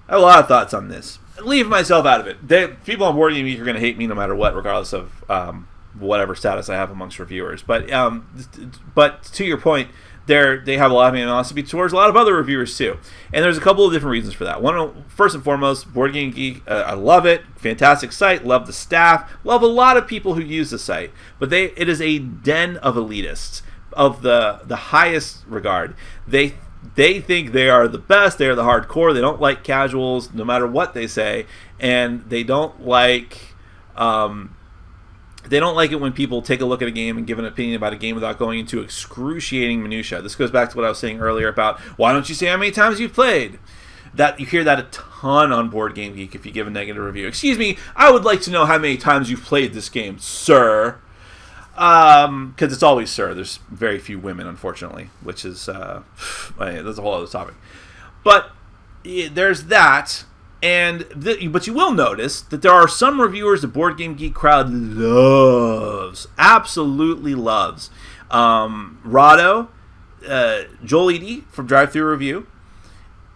I have a lot of thoughts on this. Leave myself out of it. People on Board Game Geek are going to hate me no matter what, regardless of whatever status I have amongst reviewers. But to your point, they have a lot of animosity towards a lot of other reviewers too. And there's a couple of different reasons for that. One, first and foremost, Board Game Geek, I love it. Fantastic site. Love the staff. Love a lot of people who use the site. But it is a den of elitists of the highest regard. They think they are the best. They are the hardcore. They don't like casuals, no matter what they say. And they don't like it when people take a look at a game and give an opinion about a game without going into excruciating minutia. This goes back to what I was saying earlier about why don't you say how many times you've played? That you hear that a ton on Board Game Geek if you give a negative review. Excuse me, I would like to know how many times you've played this game, sir. Because it's always sir. There's very few women, unfortunately, which is that's a whole other topic. But there's that. But you will notice that there are some reviewers the Board Game Geek crowd loves, absolutely loves. Rado, Joel Edie from Drive Thru Review,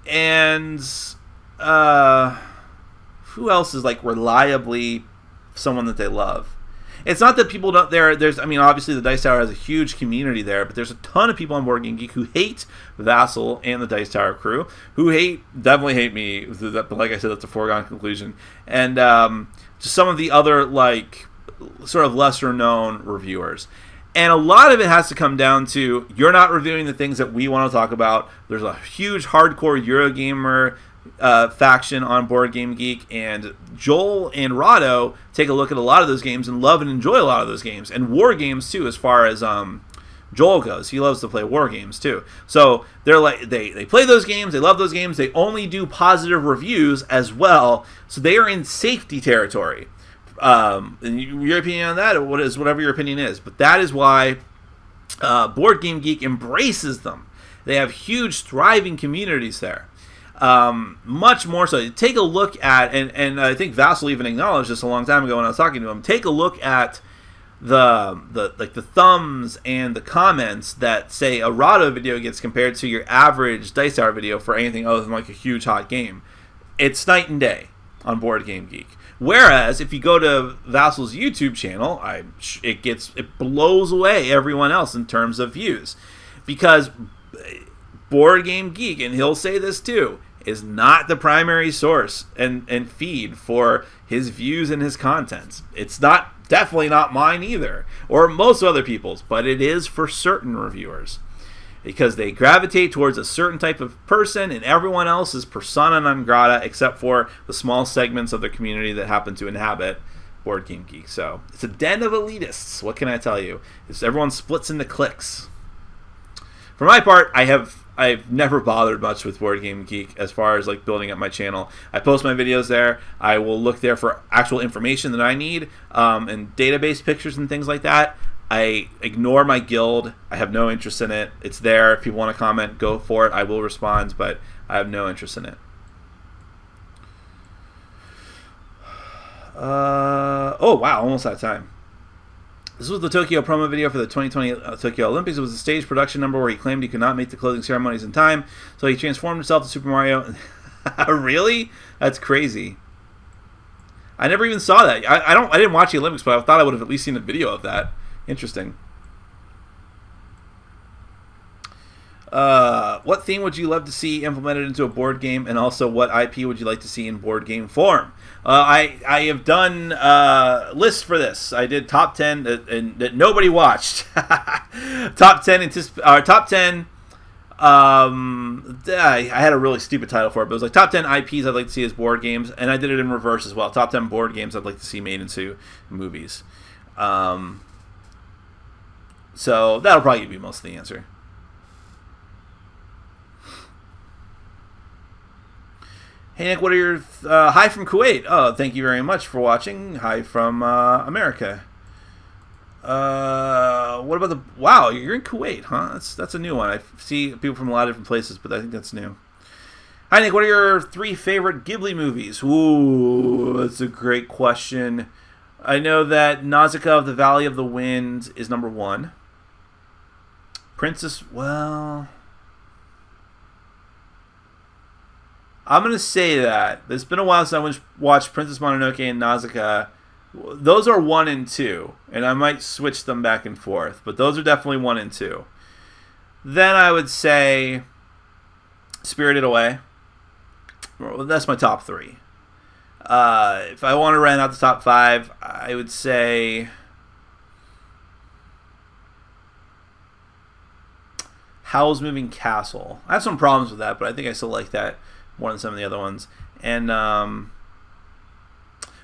and who else is like reliably someone that they love? It's not that people don't there's obviously the Dice Tower has a huge community there, but there's a ton of people on Board Game Geek who hate Vassal and the Dice Tower crew, who definitely hate me, but like I said, that's a foregone conclusion. And just some of the other like sort of lesser known reviewers. And a lot of it has to come down to you're not reviewing the things that we want to talk about. There's a huge hardcore Eurogamer faction on Board Game Geek, and Joel and Rado take a look at a lot of those games and love and enjoy a lot of those games, and war games too. As far as Joel goes, he loves to play war games too. So they're like they play those games, they love those games. They only do positive reviews as well, so they are in safety territory. And your opinion on that, whatever your opinion is, but that is why Board Game Geek embraces them. They have huge, thriving communities there. Much more so. Take a look at, and I think Vassal even acknowledged this a long time ago when I was talking to him. Take a look at the thumbs and the comments that say a Rado video gets compared to your average Dice Tower video for anything other than like a huge hot game. It's night and day on Board Game Geek. Whereas if you go to Vassal's YouTube channel, it blows away everyone else in terms of views, because Board Game Geek, and he'll say this too, is not the primary source and feed for his views and his content. It's definitely not mine either, or most other people's, but it is for certain reviewers, because they gravitate towards a certain type of person, and everyone else is persona non grata except for the small segments of the community that happen to inhabit Board Game Geek. So it's a den of elitists. What can I tell you? Everyone splits into cliques. For my part, I've never bothered much with Board Game Geek as far as like building up my channel. I post my videos there. I will look there for actual information that I need, and database pictures and things like that. I ignore my guild. I have no interest in it. It's there. If people want to comment, go for it. I will respond, but I have no interest in it. Oh, wow. Almost out of time. This was the Tokyo promo video for the 2020 Tokyo Olympics. It was a stage production number where he claimed he could not make the closing ceremonies in time, so he transformed himself to Super Mario. Really? That's crazy. I never even saw that. I didn't watch the Olympics, but I thought I would have at least seen a video of that. Interesting. What theme would you love to see implemented into a board game, and also what IP would you like to see in board game form? I have done lists for this. I did top 10 that nobody watched. Top 10 top 10. I had a really stupid title for it, but it was like top 10 IPs I'd like to see as board games, and I did it in reverse as well. Top 10 board games I'd like to see made into movies. So that'll probably be most of the answer. Hey Nick, what are your hi from Kuwait? Oh, thank you very much for watching. Hi from America. What about the wow? You're in Kuwait, huh? That's a new one. I see people from a lot of different places, but I think that's new. Hi Nick, what are your 3 favorite Ghibli movies? Ooh, that's a great question. I know that Nausicaa of the Valley of the Wind is number 1. Princess, well, I'm going to say that. It's been a while since I watched Princess Mononoke and Nausicaa. Those are 1 and 2, and I might switch them back and forth, but those are definitely 1 and 2. Then I would say Spirited Away. Well, that's my top 3. If I want to round out the top 5, I would say Howl's Moving Castle. I have some problems with that, but I think I still like that more than some of the other ones. And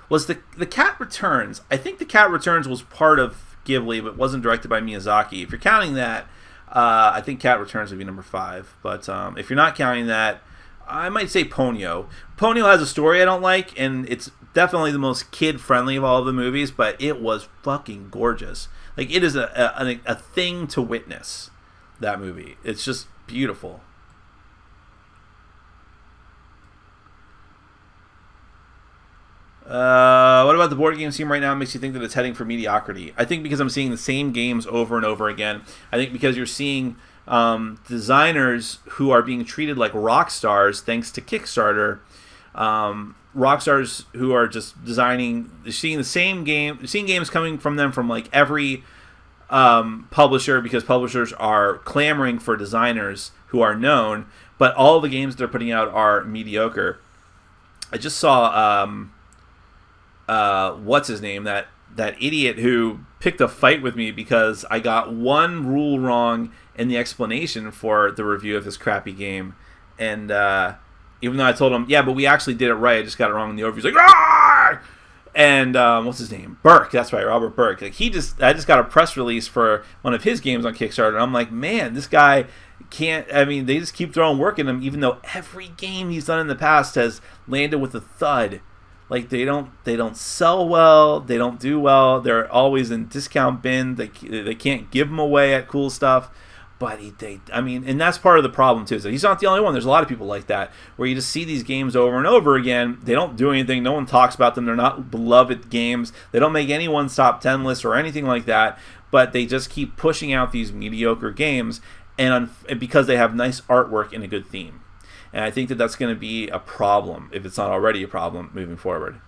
was the Cat Returns. I think the Cat Returns was part of Ghibli, but wasn't directed by Miyazaki. If you're counting that, I think Cat Returns would be number 5. But if you're not counting that, I might say Ponyo. Ponyo has a story I don't like, and it's definitely the most kid-friendly of all of the movies, but it was fucking gorgeous. Like, it is a thing to witness, that movie. It's just beautiful. What about the board game scene right now makes you think that it's heading for mediocrity? I think because I'm seeing the same games over and over again. I think because you're seeing designers who are being treated like rock stars thanks to Kickstarter. Rock stars who are just designing, seeing the same game, seeing games coming from them from like every publisher, because publishers are clamoring for designers who are known, but all the games they're putting out are mediocre. I just saw what's his name, that idiot who picked a fight with me because I got one rule wrong in the explanation for the review of this crappy game, and even though I told him, yeah, but we actually did it right, I just got it wrong in the overview. He's like, "Argh!" And what's his name? Burke. That's right, Robert Burke. Like I just got a press release for one of his games on Kickstarter, and I'm like, man, this guy can't. I mean, they just keep throwing work in him, even though every game he's done in the past has landed with a thud. Like they don't sell well, they don't do well. They're always in discount bin. They can't give them away at cool stuff. But and that's part of the problem too. So he's not the only one. There's a lot of people like that, where you just see these games over and over again. They don't do anything. No one talks about them. They're not beloved games. They don't make anyone's top 10 list or anything like that. But they just keep pushing out these mediocre games, and because they have nice artwork and a good theme. And I think that that's going to be a problem, if it's not already a problem, moving forward.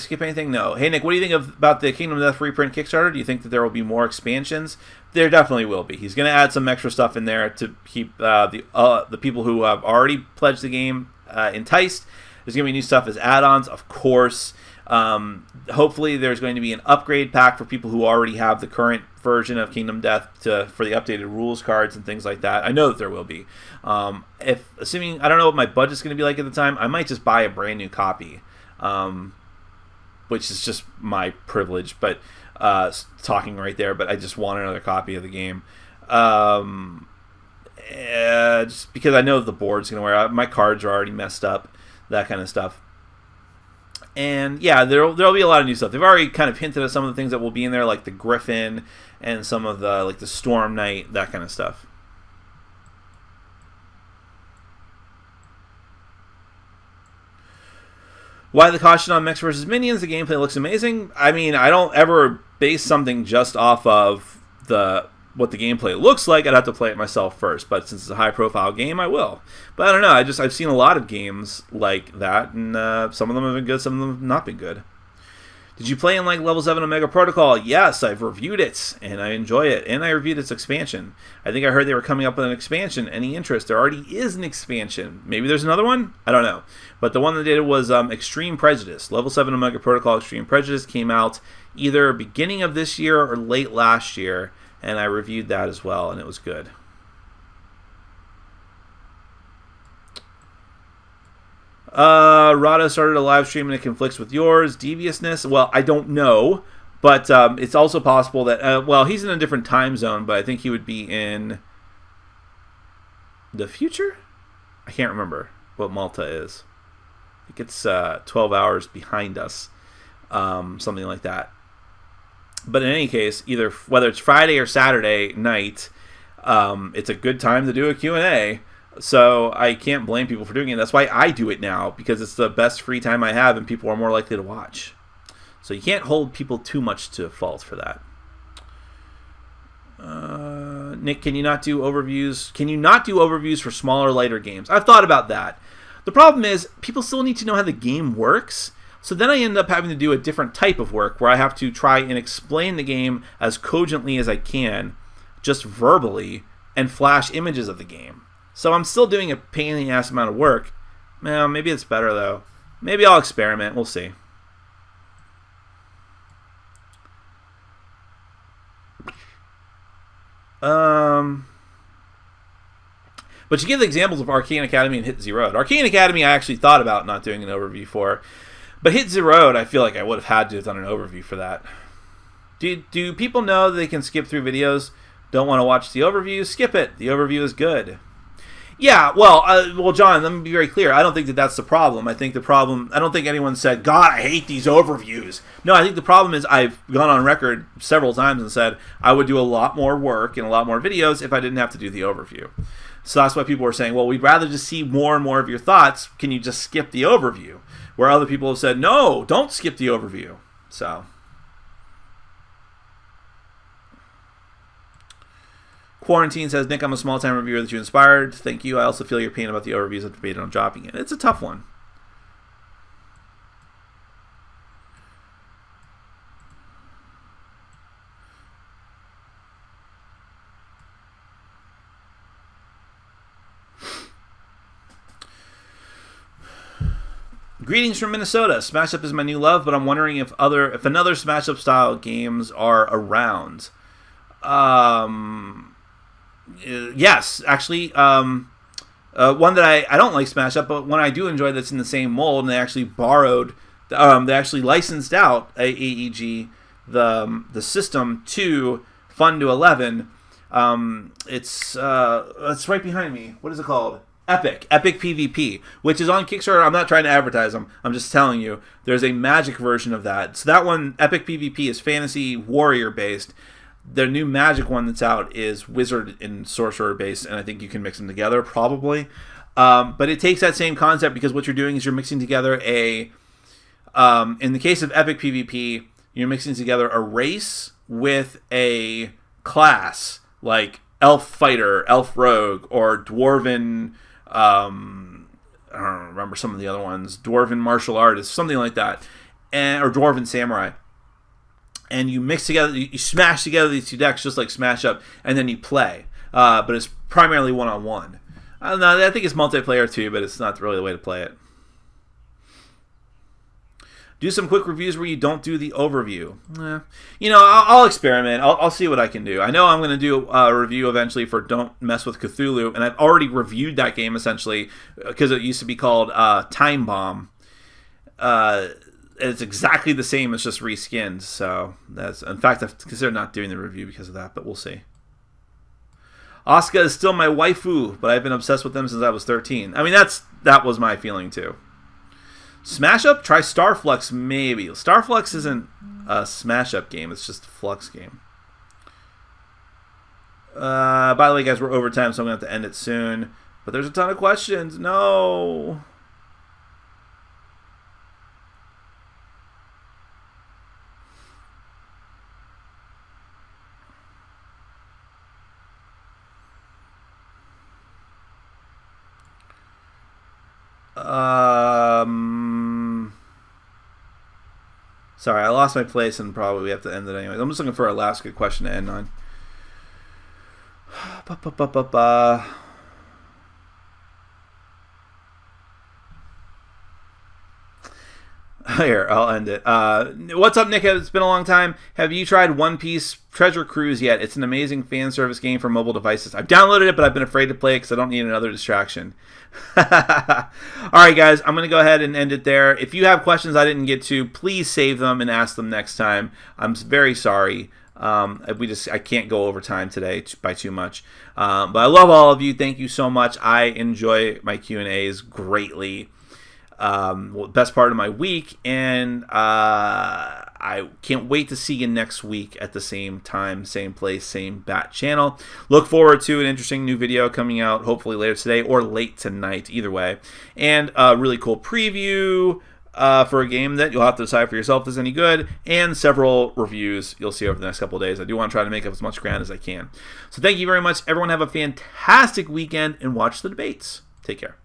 Skip anything? No. Hey, Nick, what do you think about the Kingdom of Death reprint Kickstarter? Do you think that there will be more expansions? There definitely will be. He's going to add some extra stuff in there to keep the people who have already pledged the game enticed. There's going to be new stuff as add-ons, of course. Hopefully there's going to be an upgrade pack for people who already have the current version of Kingdom Death for the updated rules cards and things like that. I know that there will be. Assuming I don't know what my budget's going to be like at the time, I might just buy a brand new copy, which is just my privilege. But talking right there, but I just want another copy of the game. Just because I know the board's going to wear out. My cards are already messed up, that kind of stuff. And yeah, there'll be a lot of new stuff. They've already kind of hinted at some of the things that will be in there, like the Griffin and some of the the Storm Knight, that kind of stuff. Why the caution on Mechs vs. Minions? The gameplay looks amazing. I mean, I don't ever base something just off of what the gameplay looks like. I'd have to play it myself first, but since it's a high-profile game, I will. But I don't know. I've seen a lot of games like that, and some of them have been good, some of them have not been good. Did you play in Level 7 Omega Protocol? Yes, I've reviewed it, and I enjoy it, and I reviewed its expansion. I think I heard they were coming up with an expansion. Any interest? There already is an expansion. Maybe there's another one? I don't know. But the one that did it was Extreme Prejudice. Level 7 Omega Protocol Extreme Prejudice came out either beginning of this year or late last year, and I reviewed that as well, and it was good. Rado started a live stream and it conflicts with yours. Deviousness? Well, I don't know, but it's also possible that, he's in a different time zone, but I think he would be in the future? I can't remember what Malta is. I think it's 12 hours behind us, something like that. But in any case, whether it's Friday or Saturday night, it's a good time to do a Q&A. So I can't blame people for doing it. That's why I do it now, because it's the best free time I have and people are more likely to watch. So you can't hold people too much to fault for that. Nick, can you not do overviews? Can you not do overviews for smaller, lighter games? I've thought about that. The problem is people still need to know how the game works. So then I end up having to do a different type of work where I have to try and explain the game as cogently as I can, just verbally, and flash images of the game. So I'm still doing a pain in the ass amount of work. Well, maybe it's better though. Maybe I'll experiment. We'll see. But you give the examples of Arcane Academy and Hit Zero Road. Arcane Academy I actually thought about not doing an overview for. But Hit Zero Road, I feel like I would have had to have done an overview for that. Do people know that they can skip through videos? Don't want to watch the overview? Skip it. The overview is good. Yeah, well, John, let me be very clear. I don't think that that's the problem. I think the problem, I don't think anyone said, God, I hate these overviews. No, I think the problem is I've gone on record several times and said I would do a lot more work and a lot more videos if I didn't have to do the overview. So that's why people were saying, well, we'd rather just see more and more of your thoughts. Can you just skip the overview? Where other people have said, no, don't skip the overview. So Quarantine says, Nick, I'm a small-time reviewer that you inspired. Thank you. I also feel your pain about the overviews. I've debated on dropping it. It's a tough one. Greetings from Minnesota. Smash Up is my new love, but I'm wondering if another Smash Up style games are around. Yes, actually, one that I don't like Smash Up, but one I do enjoy that's in the same mold, and they actually they actually licensed out AEG the system to Fun to 11. It's right behind me. What is it called? Epic PvP, which is on Kickstarter. I'm not trying to advertise them. I'm just telling you, there's a Magic version of that. So that one, Epic PvP, is fantasy warrior based. Their new Magic one that's out is wizard and sorcerer based, and I think you can mix them together probably. But it takes that same concept, because what you're doing is you're mixing together in the case of Epic PvP, you're mixing together a race with a class, like elf fighter, elf rogue, or dwarven. I don't remember some of the other ones. Dwarven martial artist, something like that, or dwarven samurai. And you mix together, you smash together these two decks just like Smash Up, and then you play. But it's primarily one-on-one. I don't know. I think it's multiplayer too, but it's not really the way to play it. Do some quick reviews where you don't do the overview. I'll experiment. I'll see what I can do. I know I'm going to do a review eventually for Don't Mess with Cthulhu, and I've already reviewed that game essentially, because it used to be called Time Bomb. It's exactly the same. It's just reskinned. So in fact, I've considered not doing the review because of that, but we'll see. Asuka is still my waifu, but I've been obsessed with them since I was 13. I mean, that was my feeling too. Smash Up? Try Starflux, maybe. Starflux isn't a Smash Up game. It's just a Flux game. By the way, guys, we're over time, so I'm going to have to end it soon. But there's a ton of questions. No. Sorry, I lost my place and probably we have to end it anyways. I'm just looking for a last good question to end on. Here, I'll end it. What's up, Nick? It's been a long time. Have you tried One Piece Treasure Cruise yet? It's an amazing fan service game for mobile devices. I've downloaded it, but I've been afraid to play it because I don't need another distraction. Alright, guys, I'm going to go ahead and end it there. If you have questions I didn't get to, please save them and ask them next time. I'm very sorry. I can't go over time today by too much. But I love all of you. Thank you so much. I enjoy my Q&As greatly. Best part of my week, and I can't wait to see you next week at the same time, same place, same bat channel. Look forward to an interesting new video coming out hopefully later today or late tonight, either way, and a really cool preview for a game that you'll have to decide for yourself if it's any good, and several reviews you'll see over the next couple of days. I do want to try to make up as much ground as I can. So thank you very much. Everyone have a fantastic weekend and watch the debates. Take care.